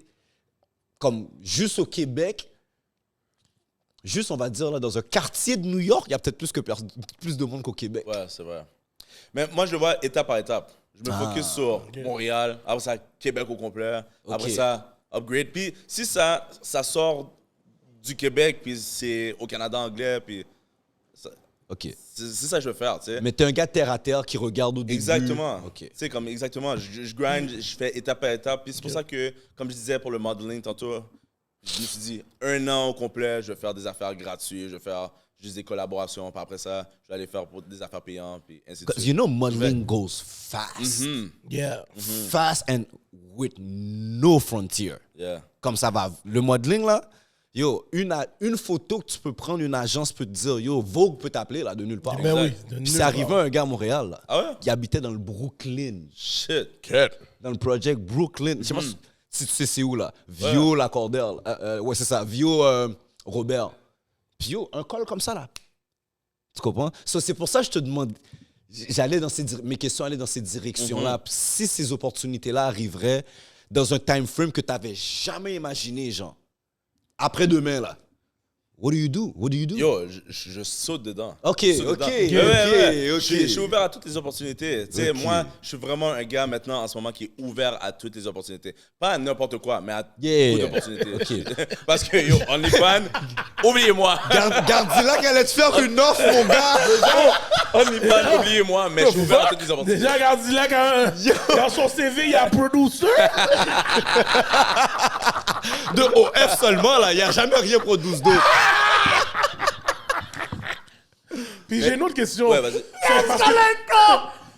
Comme juste au Québec, juste, on va dire, là, dans un quartier de New York, il y a peut-être plus de monde qu'au Québec. Ouais, c'est vrai. Mais moi, je le vois étape par étape. Je me focus sur Montréal, après ça, Québec au complet, après ça, upgrade. Puis si ça sort du Québec, puis c'est au Canada anglais, puis OK. c'est ça que je veux faire, tu sais. Mais t'es un gars terre à terre qui regarde au début. Exactement. OK. Tu sais, comme exactement, je grind, je fais étape par étape. Puis c'est pour ça que, comme je disais pour le modeling tantôt, je me suis dit, 1 an au complet, je vais faire des affaires gratuites, je vais faire juste des collaborations. Puis après ça, je vais aller faire pour des affaires payantes, puis ainsi de Because suite. you know modeling goes fast. Yeah. Fast and with no frontier. Yeah. Comme ça va. Le modeling, là, yo, une photo que tu peux prendre, une agence peut te dire, yo, Vogue peut t'appeler, là, de nulle part. Ben oui. Puis c'est arrivé à un gars à Montréal, là, Ah ouais? qui habitait dans le Brooklyn. Shit. Dans le project Brooklyn. Je sais pas si tu sais c'est où, là. Vio Lacordaire. Ouais, c'est ça. Vio Robert. Puis yo, un call comme ça, là. Tu comprends? So, c'est pour ça que je te demande... Mes questions allaient dans ces directions-là. Puis si ces opportunités-là arriveraient dans un time frame que tu n'avais jamais imaginé, genre, après-demain, là, what do you do? What do you do? Yo, je saute dedans. OK, Je saute OK, dedans. OK, Ouais. OK. Je suis ouvert à toutes les opportunités. Tu sais, Ok. moi, je suis vraiment un gars maintenant en ce moment qui est ouvert à toutes les opportunités. Pas à n'importe quoi, mais à Yeah. toutes les opportunités. Ok. Parce que, yo, OnlyFans, oubliez-moi. Garde-là qu'elle allait te faire une offre, mon gars! OnlyFans, oubliez-moi, mais je suis ouvert à toutes les opportunités. Déjà, regarde là, dans son CV, il y a producer. De OF seulement, là, il n'y a jamais rien pour 12 d'autres. Puis j'ai une autre question. Ouais, vas-y.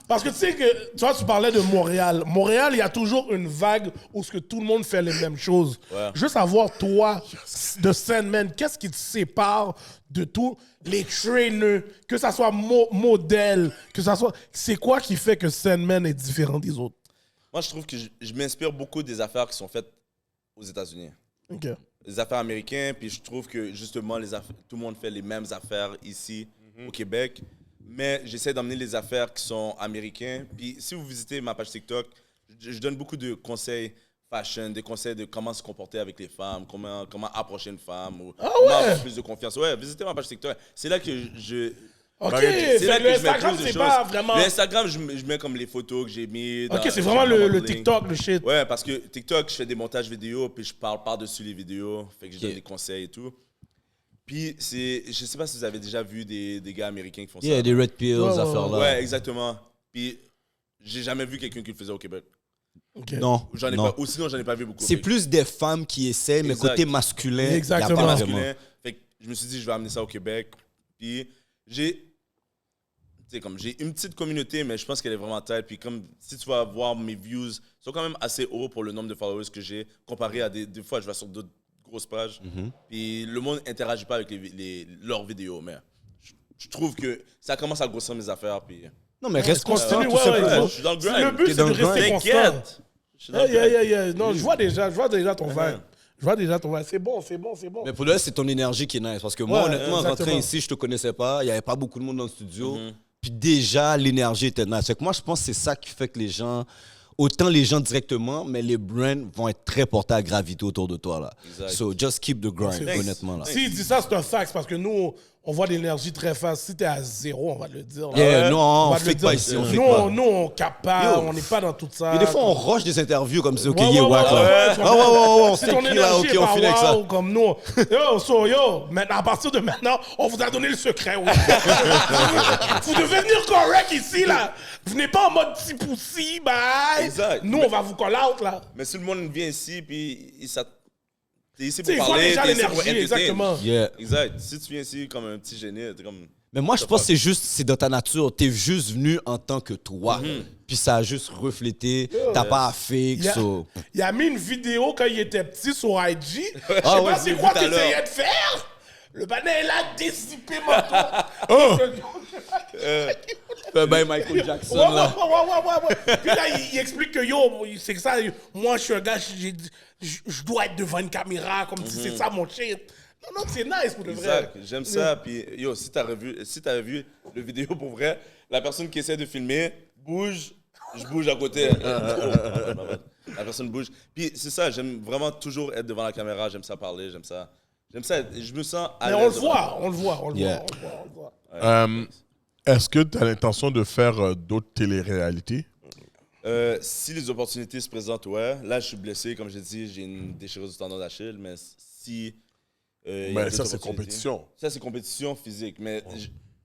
Parce que tu sais que, tu vois, tu parlais de Montréal. Montréal, il y a toujours une vague où ce que tout le monde fait les mêmes choses. Ouais. Juste savoir, toi, de Sandman, qu'est-ce qui te sépare de tous les trainers, que ça soit modèle, que ça soit... C'est quoi qui fait que Sandman est différent des autres? Moi, je trouve que je m'inspire beaucoup des affaires qui sont faites aux États-Unis. OK. Les affaires américaines, puis je trouve que justement, tout le monde fait les mêmes affaires ici, au Québec. Mais j'essaie d'emmener les affaires qui sont américaines. Puis si vous visitez ma page TikTok, je donne beaucoup de conseils fashion, des conseils de comment se comporter avec les femmes, comment approcher une femme, ou comment avoir plus de confiance. Ouais, visitez ma page TikTok. C'est là que OK, c'est là que je mets l'Instagram, plus de c'est pas choses. vraiment... L'Instagram, je mets comme les photos que j'ai mis. OK, c'est vraiment le TikTok, le shit. Ouais, parce que TikTok, je fais des montages vidéo, puis je parle par-dessus les vidéos, fait que je donne des conseils et tout. Puis, je sais pas si vous avez déjà vu des gars américains qui font Il y a ça. des red pills, affaires-là. Ouais, exactement. Puis, j'ai jamais vu quelqu'un qui le faisait au Québec. OK. Non, J'en ai non. pas, ou sinon, j'en ai pas vu beaucoup. C'est plus des femmes qui essaient, mais Exact. côté masculin, il n'y a Exactement. pas masculin. vraiment. Fait que je me suis dit, je vais amener ça au Québec. Puis, j'ai une petite communauté, mais je pense qu'elle est vraiment tête. Puis, comme si tu vas voir mes views, sont quand même assez hauts pour le nombre de followers que j'ai, comparé à des fois, je vais sur d'autres grosses pages. Puis, le monde n'interagit pas avec leurs vidéos. Mais je trouve que ça commence à grossir mes affaires. Puis, Non, mais reste constant, Continue, tout simplement. je suis dans le grind. Le but, T'es c'est dans de le grind. rester constant. T'inquiète. Je suis dans le grind. Yeah. Non, je vois déjà ton vibe. Je vois déjà ton vibe. C'est bon. Mais pour le reste, c'est ton énergie qui est nice. Parce que moi, Ouais, honnêtement, en rentrant exactement. ici, je te connaissais pas. Il n'y avait pas beaucoup de monde dans le studio. Puis déjà, l'énergie était nice. Fait que moi, je pense que c'est ça qui fait que les gens autant les gens directement, mais les brands vont être très portés à gravité autour de toi, là. Exact. So, just keep the grind, Thanks. honnêtement, là. S'il dit ça, c'est un fax parce que nous, on voit l'énergie très fast. Si t'es à 0, on va le dire. là. Yeah, non, On on va te le fait dire. pas ici, on fait Nous, pas. on capte pas, Yo. on n'est pas dans tout ça. Et des fois, on rush des interviews comme ça, ok, Ouais, yeah, ouais, wack, ouais, là. ouais, On si sait ton qui, là, énergie ok, est on pas finit avec ça. wow, comme nous. Maintenant, à partir de maintenant, on vous a donné le secret. Oui. Vous devez venir correct ici, là. Venez pas en mode petit poussi, bye. Exact. Nous, on va vous call out, là. Mais si le monde vient ici, puis t'es ici Tu sais, pour il faut parler, déjà t'es ici pour l'énergie, entertain. exactement. Yeah. Exact. Si tu viens ici comme un petit génie, t'es comme... Mais moi, je pense que c'est juste, c'est dans ta nature. T'es juste venu en tant que toi. Puis ça a juste reflété. T'as pas à fake, so... Il a mis une vidéo quand il était petit sur IG. Je sais Ah ouais, pas je c'est l'ai quoi vu tout à tu essayais de faire. Le banane est là, dissipé, Ben, Michael Jackson, Ouais, là. ouais. Puis là, il explique que c'est que ça, moi, je suis un gars, je dois être devant une caméra, comme si c'est ça mon shit. Non, c'est nice pour de vrai. Exact. J'aime ça. Puis, yo, si t'avais vu le vidéo pour vrai, la personne qui essaie de filmer bouge, je bouge à côté. La personne bouge. Puis, c'est ça, j'aime vraiment toujours être devant la caméra. J'aime ça parler, j'aime ça. Je me sens à Mais l'aise on le devant la voit. Yeah. Est-ce que tu as l'intention de faire d'autres téléréalités? Si les opportunités se présentent, ouais. Là, je suis blessé, comme j'ai dit, j'ai une déchirure du tendon d'Achille, mais si... il y a Mais d'autres ça, c'est opportunités- compétition. Ça, c'est compétition physique, mais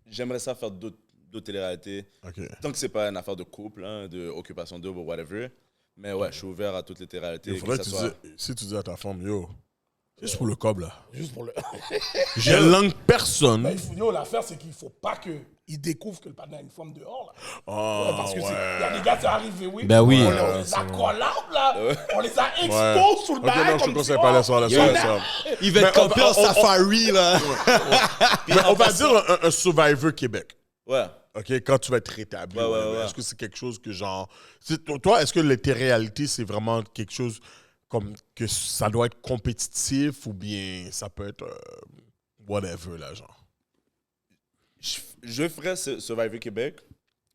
j'aimerais ça faire d'autres téléréalités. OK. Tant que c'est pas une affaire de couple, hein, d'occupation double ou whatever. Mais ouais, je suis ouvert à toutes les téléréalités. Il faudrait que que ça tu soit... dises, si tu dis à ta femme, yo, juste pour le cob, là. Juste pour le. Je langue personne. Ben, l'affaire, c'est qu'il faut pas qu'il découvre que le panneau a une forme dehors, là. Ah, Parce que ouais. il y a des gars qui sont arrivés, oui. Ben oui. On les a call out, là. On les a exposés sous le Ok, bail. non, je te comme conseille si, pas oh, laisse ça. Il va être Mais campé en safari, là. Mais on va dire un Survivor Québec. Ouais. OK, quand tu vas être rétabli. Ouais, whatever. ouais. Est-ce que c'est quelque chose que genre... Toi, est-ce que les téléréalités, c'est vraiment quelque chose comme que ça doit être compétitif ou bien ça peut être whatever, là, genre? Je ferais Survivor Québec.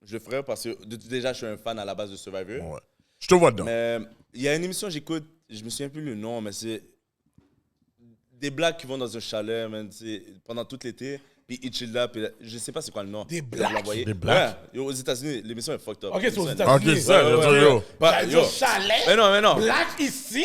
Je le ferais parce que déjà, je suis un fan à la base de Survivor. Ouais. Je te vois dedans. Mais il y a une émission que j'écoute, je me souviens plus le nom, mais c'est des blagues qui vont dans un chalet, man, pendant tout l'été. Puis ils chill là, puis je sais pas c'est quoi le nom. Des Ils blacks? l'envoyer. Des blacks? Ouais, yo, aux États-Unis, l'émission est fucked up. Ok, c'est aux Ça, États-Unis. OK, ça, Ouais, je ouais, veux dire, yo. Bah, J'allais yo. dire chalet. Mais non. Black ici.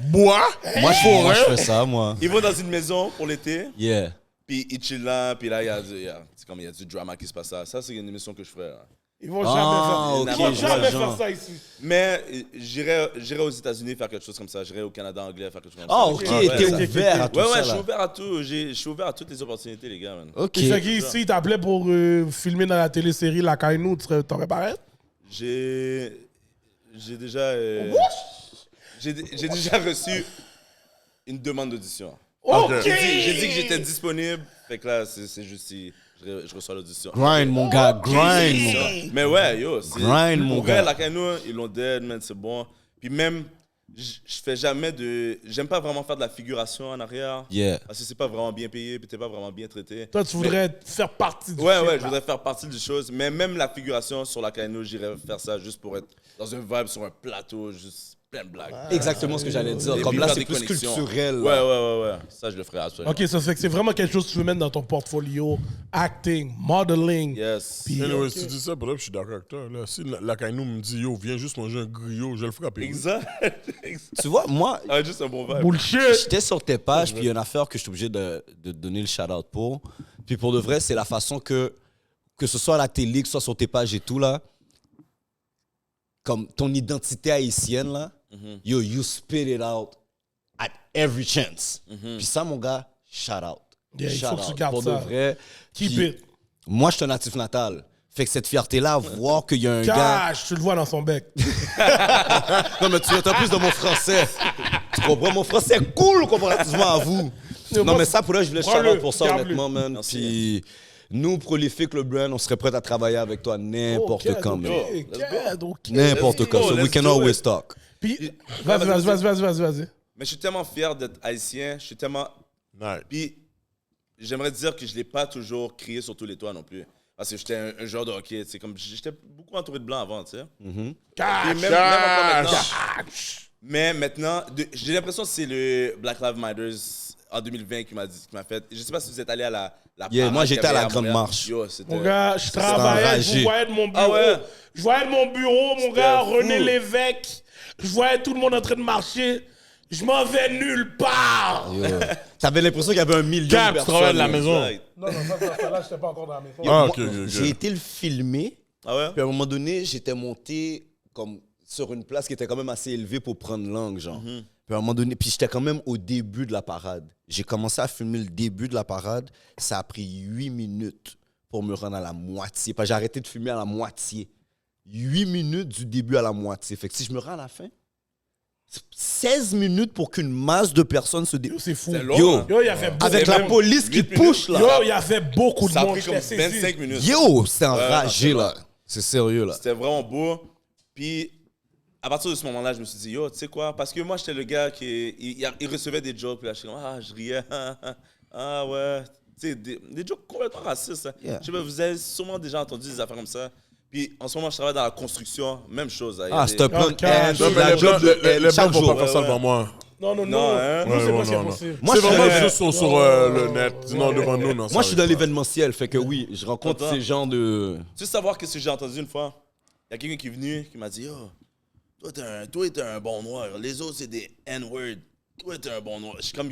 Bois. Moi, je fais ça, moi. Ils vont dans une maison pour l'été, Yeah. puis ils chill là, puis là, il y a du drama qui se passe là. Ça, c'est une émission que je ferais. Là. Ils vont Ah, jamais faire ça. ok, Ils vont je vois jamais le faire genre. ça ici. Mais j'irais aux États-Unis faire quelque chose comme ça. J'irais au Canada anglais faire quelque chose comme Ah, ça. ok, Ouais, t'es ça. ouvert à tout Ouais, ça, je suis là. ouvert à tout. Je suis ouvert à toutes les opportunités, les gars, man. Ok. Et fait qui ici, il t'appelait pour filmer dans la télésérie La Kainou, t'aurais pareil? J'ai déjà j'ai déjà reçu une demande d'audition. Ok! J'ai dit que j'étais disponible. Fait que là, c'est juste si je reçois l'audition. Grind, mon gars, grind, mon gars. Mais ouais, yo, c'est Grind, mon pour vrai, gars. la Kainou, ils l'ont dead, man, c'est bon. Puis même, je fais jamais j'aime pas vraiment faire de la figuration en arrière. Yeah. Parce que c'est pas vraiment bien payé, puis t'es pas vraiment bien traité. Toi, tu voudrais faire partie du Ouais, shit, ouais, là. je voudrais faire partie des choses. Mais même la figuration sur la Kainou, j'irais faire ça juste pour être dans un vibe sur un plateau, juste plein de blagues. Exactement ce que j'allais dire. Et Comme puis là, faire c'est des plus connexions. culturel. Ouais, là. ouais. Ça, je le ferais absolument. Ok, ça fait que c'est vraiment quelque chose que tu veux mettre dans ton portfolio. Acting, modeling. Yes. Puis, Anyway, ok. si tu dis ça, peut-être que je suis d'accord avec toi. Là. Si la Kainou me dit, yo, viens juste manger un griot, je vais le frapper. Exact. Tu vois, moi, Ah, juste un bon vibe. Bullshit! j'étais sur tes pages, puis il y a une affaire que je suis obligé de donner le shout-out pour. Puis pour de vrai, c'est la façon que ce soit à la télé, que ce soit sur tes pages et tout, là, comme ton identité haïtienne, là, yo, you spit it out at every chance. Puis ça, mon gars, shout out. Yeah, il Shout faut que tu out. gardes pour ça. de vrai. Keep Puis, it. moi, je suis un natif natal. Fait que cette fierté-là, voir qu'il y a un gars... Cash, tu le vois dans son bec. Non, mais tu entends plus de mon français. Tu comprends? Mon français est cool comparativement à vous. Non, moi, mais ça, pour là, je voulais prends-le, shout-out pour ça, garde-le. honnêtement, man. Puis, nous, Prolific, le brand, on serait prêts à travailler avec toi n'importe Ok, quand, ok, man. ok. N'importe Let's quand. go, So we let's can do always it. talk. Puis, vas-y. Mais je suis tellement fier d'être haïtien. Je suis tellement. Nice. Puis, j'aimerais dire que je ne l'ai pas toujours crié sur tous les toits non plus. Parce que j'étais un joueur de hockey, tu sais, comme j'étais beaucoup entouré de blancs avant, tu sais. Mm-hmm. Et même encore maintenant. Mais maintenant, j'ai l'impression que c'est le Black Lives Matter en 2020 qui m'a fait. Je sais pas si vous êtes allé à la Yeah, moi, parade j'étais qu'il y à avait la Grande Montréal. Marche. Yo, c'était... Mon gars, je travaillais, je enragé. vous voyais de mon bureau. Ah ouais? Je voyais de mon bureau, mon gars, fou. René Lévesque. Je voyais tout le monde en train de marcher. Je m'en vais nulle part. T'avais l'impression qu'il y avait 1 million Gab, de tu travailles de la personnes. maison. Exact. Non, ça là, j'étais pas encore dans la maison. Ah, Moi, ok, ok. J'ai été le filmer. Ah ouais? Puis à un moment donné, j'étais monté comme sur une place qui était quand même assez élevée pour prendre langue, genre. Puis à un moment donné, puis j'étais quand même au début de la parade. J'ai commencé à filmer le début de la parade. Ça a pris 8 minutes pour me rendre à la moitié. Parce que j'ai arrêté de filmer à la moitié. 8 minutes du début à la moitié. Fait que si je me rends à la fin, 16 minutes pour qu'une masse de personnes se Yo, c'est fou. C'est long, Yo, hein? Yo, il y avait beaucoup avec de la monde. police qui 8 push, là. Yo, il y avait beaucoup de Ça a monde. pris comme J'étais saisi. 25 minutes. Yo, c'est Ouais, enragé, non, là. C'est sérieux, là. C'était vraiment beau. Puis, à partir de ce moment-là, je me suis dit, yo, tu sais quoi? Parce que moi, j'étais le gars qui il recevait des jokes. Puis là, j'étais comme, ah, je riais. Ah, ouais. Tu sais, des jokes complètement racistes. Hein. Yeah. Je sais pas, vous avez sûrement déjà entendu des affaires comme ça. Puis, en ce moment, je travaille dans la construction. Même chose. Hein. Il y a Ah, des- c'est un plan de cash. haine, Non, mais la les blancs, job de les haine, chaque blancs vont jour. pas faire ça ouais. devant moi. Non, Non, Nous, hein? c'est Ouais, pas ouais, si non, non. possible. Moi, C'est je vraiment fais- juste sur le net. Sinon, devant nous, non. Moi, je suis dans l'événement. l'événementiel, fait que oui, je rencontre Attends. ces gens de... Tu veux savoir qu'est-ce que j'ai entendu une fois? Il y a quelqu'un qui est venu, qui m'a dit, yo, toi, t'es un bon noir. Les autres, c'est des N-words. Toi, t'es un bon noir. Je suis comme,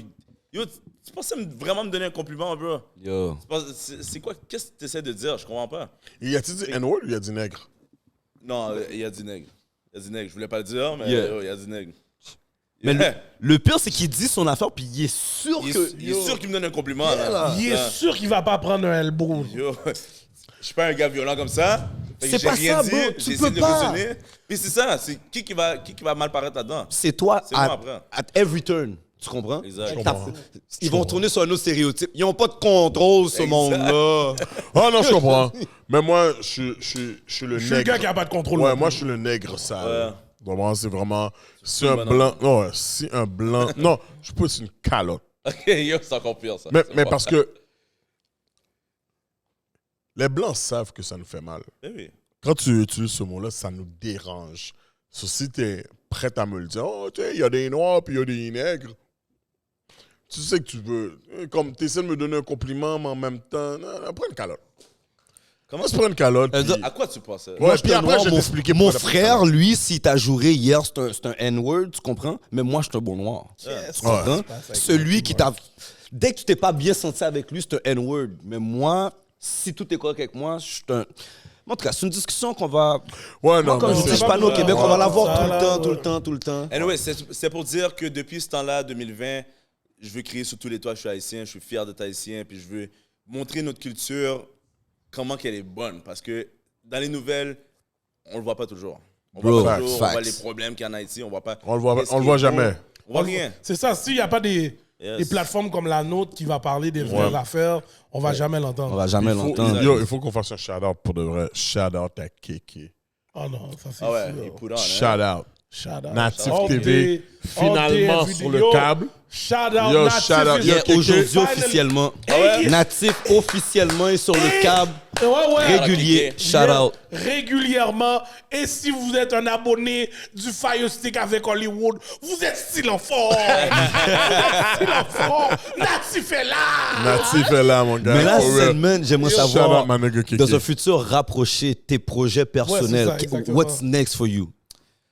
yo, tu pensais vraiment me donner un compliment, bro? Yo. C'est quoi? Qu'est-ce que tu essaies de dire? Je comprends pas. Il a-t-il dit N-word ou il a dit nègre? Non, il y a du nègre. Il y a du nègre. Je voulais pas le dire, mais Yeah. yo, il y a du nègre. Mais Yeah. le pire, c'est qu'il dit son affaire, puis il est sûr que... Il est sûr qu'il me donne un compliment. Là. Il est sûr qu'il va pas prendre un elbow. Yo, je suis pas un gars violent comme ça. Fait que C'est j'ai pas rien ça, dit, bro. j'ai Tu essayé peux de pas. raisonner. Puis c'est ça, c'est qui va mal paraître là-dedans. C'est toi, C'est moi après. at every turn. Tu comprends? Exact. T'as- Ils vont tourner sur un autre stéréotype. Ils n'ont pas de contrôle, ce Exact. monde-là. Ah non, je comprends. Mais moi, je suis le Je suis le nègre. gars qui a pas de contrôle. Ouais, moi, je suis le nègre sale. Ouais. Vraiment, c'est vraiment... Si une un bonne blanc... Non, ouais, si un blanc... Non, je peux une calotte. Ok, yo, c'est encore pire ça. Mais C'est bon. parce que... Les blancs savent que ça nous fait mal. Eh oui. Quand tu utilises ce mot-là, ça nous dérange. Si tu es prêt à me le dire, oh, tu sais, il y a des noirs puis il y a des nègres. Tu sais que tu veux. Comme tu essaies de me donner un compliment, mais en même temps, non, prends une calotte. Comment Moi, je prends une calotte. Elle puis- dit- À quoi tu pensais? Ouais, Moi, puis après, je vais t'expliquer mon pourquoi t'as frère, pris une lui, s'il t'a juré hier, c'est un N-word, tu comprends? Mais moi, je suis un bon noir. Tu comprends? Celui qui t'a... Dès que tu t'es pas bien senti avec lui, c'est un N-word. Mais moi, si tout est correct avec moi, je suis un... En tout cas, c'est une discussion qu'on va... Ouais, non, Moi, comme mais je dis c'est- pas au Québec, on va l'avoir Ça, tout le là, temps, ouais. tout le temps, tout le temps. Anyway, c'est pour dire que depuis ce temps-là, 2020, je veux crier sur tous les toits, je suis haïtien, je suis fier d'être haïtien, puis je veux montrer notre culture, comment qu'elle est bonne. Parce que dans les nouvelles, on le voit pas toujours. On Bro, voit pas toujours, on facts. voit les problèmes qu'il y a en Haïti, on voit pas. On le voit- qu'est-ce on le qui voit est jamais. bon. On voit rien. C'est ça, s'il n'y a pas des plateformes comme la nôtre qui va parler des vraies affaires, on va jamais l'entendre. On va jamais il faut- l'entendre. yo, il faut qu'on fasse un shout-out pour de vrai. Shout-out à Kéké. Oh non, ça c'est Ah ouais, sûr. il put on, hein. Shout-out. Shout out. Natif All TV, day, finalement all day, sur every le day. Yo, câble. Shout out, Yo, Natif shout out. is- Yo, Yeah, Kéké. aujourd'hui, Finally. officiellement. ouais? Natif, officiellement, est sur le câble. Ouais, ouais. Régulier. Kéké. Shout out. Régulièrement. Et si vous êtes un abonné du Fire Stick avec Hollywood, vous êtes still en forme. Vous êtes still en forme. Natif est là. Natif est là, mon gars. Mais là, For real. Sandman, j'aimerais Shout savoir, out, my nigga Kéké. dans un futur rapproché, tes projets personnels, Ouais, c'est ça, exactement. what's next for you?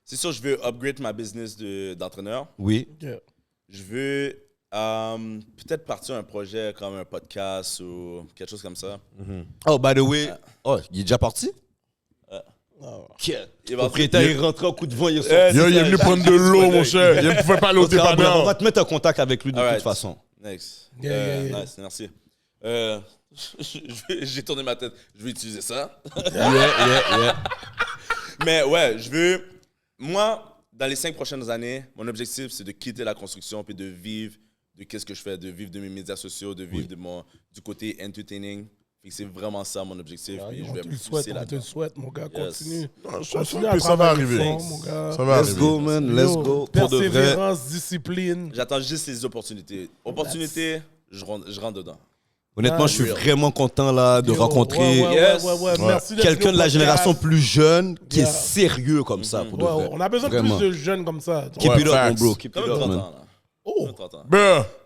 C'est sûr, je veux upgrade ma business d'entraîneur. Oui. Yeah. Je veux peut-être partir un projet comme un podcast ou quelque chose comme ça. Oh, by the way, oh, il est déjà parti? Il va Propriétaire est rentré en coup de vent hier soir. Yo, il est venu prendre de l'eau, mon cher. Il ne pouvait pas l'ôter On pas va te mettre en contact avec lui de Alright. toute façon. Next. Yeah. Nice, merci. J'ai tourné ma tête. Je vais utiliser ça. Yeah. Mais ouais, je veux. Moi, dans les 5 prochaines années, mon objectif, c'est de quitter la construction puis de vivre de qu'est-ce que je fais, de vivre de mes médias sociaux, de vivre du côté entertaining. Fait que c'est vraiment ça mon objectif. puis je On vais te me le souhaite, pousser on te là-dedans. le souhaite, mon gars. Yes. Continue. Je Continue pense que ça va travailler arriver. fort, mon gars. Ça va Let's arriver. go, man. Let's Yo, go. Pour de vrai. Persévérance, discipline. J'attends juste les opportunités. Opportunités, je rentre dedans. Honnêtement, je suis vraiment content là, de Yo, rencontrer Merci d'être quelqu'un venu de au la génération podcast. plus jeune qui Yeah. est sérieux comme ça, pour de Ouais, vrai. on a besoin Vraiment. de plus de jeunes comme ça. Keep Ouais, it up, mon facts. bro. Keep it Comme up, 30 man. ans, là. Oh, 30 ans. Bruh,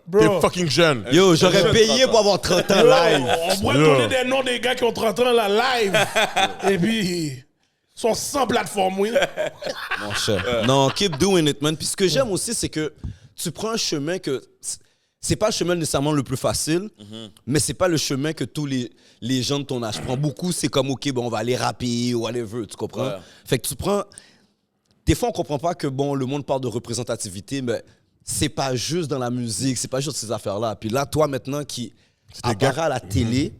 Bro. t'es fucking jeune. Yo, j'aurais jeune, payé 30 pour avoir 30 ans Yo, live. on pourrait Yo. donner des noms des gars qui ont 30 ans là, live. Et puis, ils sont sans plateforme, oui. Mon cher. Non, keep doing it, man. Puis ce que j'aime aussi, c'est que tu prends un chemin que... C'est pas le chemin nécessairement le plus facile, mais c'est pas le chemin que tous les gens de ton âge prennent. Beaucoup, c'est comme, OK, bon, on va aller rapper ou whatever, tu comprends? Ouais. Fait que tu prends... Des fois, on comprend pas que, bon, le monde parle de représentativité, mais c'est pas juste dans la musique, c'est pas juste ces affaires-là. Puis là, toi, maintenant, qui des gars- apparaît à la télé,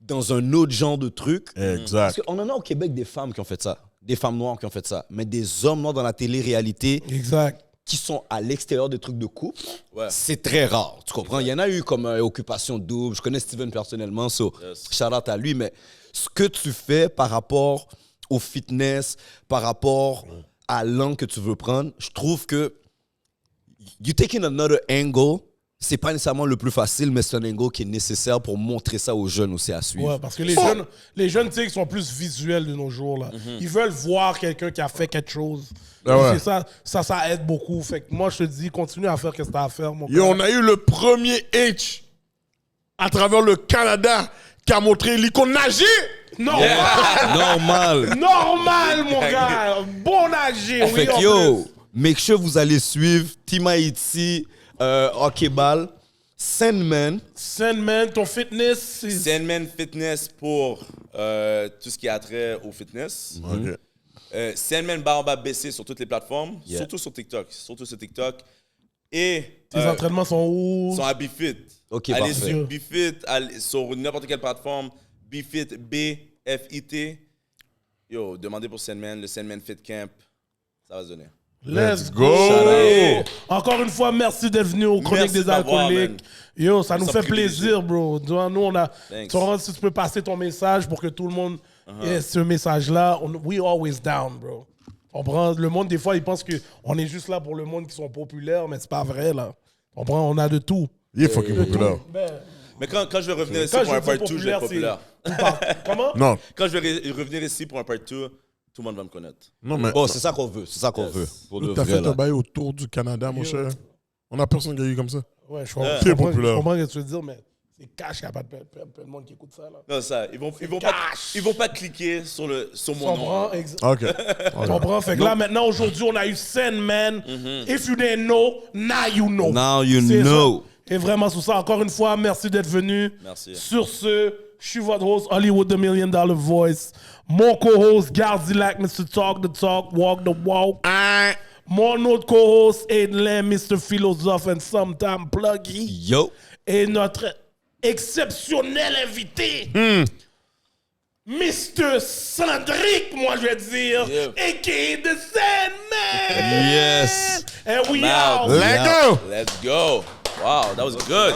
dans un autre genre de truc... Parce Exact. qu'on en a au Québec des femmes qui ont fait ça, des femmes noires qui ont fait ça, mais des hommes noirs dans la télé-réalité Exact. qui sont à l'extérieur des trucs de couple, Ouais. c'est très rare, tu comprends? Il y en a eu comme Occupation Double, je connais Steven personnellement, so shout out à lui, mais ce que tu fais par rapport au fitness, par rapport à l'angle que tu veux prendre, je trouve que you taking another angle, c'est pas nécessairement le plus facile, mais c'est un angle qui est nécessaire pour montrer ça aux jeunes aussi à suivre. Ouais, parce que les jeunes, tu sais, ils sont plus visuels de nos jours, là. Mhm. Ils veulent voir quelqu'un qui a fait quelque chose. Ah ouais. C'est ça aide beaucoup. Fait que moi, je te dis, continue à faire ce que tu as à faire, mon Yo, gars. on a eu le premier H à travers le Canada qui a montré l'icône nager. Normal! Normal, mon gars. Bon nager, oui. Fait que en yo, plus. make sure vous allez suivre Team Haïti, Hockey-Ball, Sandman. Sandman, ton fitness, c'est... Sandman Fitness pour tout ce qui a trait au fitness. Ok. Sandman Barba BC sur toutes les plateformes, Yeah. surtout sur TikTok. Surtout sur TikTok. Et Tes entraînements sont où? sont à BeFit. Ok, allez parfait. sur BeFit, allez sur n'importe quelle plateforme. BeFit, B-F-I-T. Yo, demandez pour Sandman, le Sandman Fit Camp. Ça va se donner. Let's go. Hey, encore une fois, merci d'être venu aux Chroniques Merci des d'avoir, Alcooliques. man. Yo, ça nous Ça fait privilégié. plaisir, bro. Nous, on a... Thanks. Tu vois, si tu peux passer ton message pour que tout le monde ait ce message-là, we always down, bro. On prend le monde, des fois, ils pensent qu'on est juste là pour le monde qui sont populaires, mais c'est pas vrai, là. On a de tout. Il est fucking De populaire. tout. Ben, Mais quand je vais revenir ici quand pour un je part dis 2, je vais être populaire, populaire. c'est... tout part- Comment? Non, Quand je vais revenir ici pour un part 2, tout le monde va me connaître. non, mais Bon, c'est ça qu'on veut, c'est ça qu'on veut. Pour de t'as vrai, fait là. un bail autour du Canada, mon cher. On a personne qui a eu comme ça. Ouais, je Très comprends populaire. je comprends ce que tu veux dire, mais c'est cash, il n'y a pas de monde qui écoute ça, là. Non, ça, ils vont pas cliquer sur mon Tu nom. comprends? Ok. Tu comprends? Fait que là, maintenant, aujourd'hui, on a eu Sandman. If you didn't know, now you know. Now you C'est know. ça. Et vraiment, sur ça, encore une fois, merci d'être venu. Merci. Sur ce, je suis votre host, Hollywood the $1 Million Voice. Mon co-host, Garzilac, Mr. Talk the Talk, Walk the Walk. Mon autre co-host, Aiden, Mr. Philosophe and Sometime Pluggy. Yo. Et notre exceptionnel invité, Mr. Sandrick, moi je vais dire, Yeah. a.k.a. The Sandman. Yes. And we Now, out. Let go. Let's go. Wow, that was good.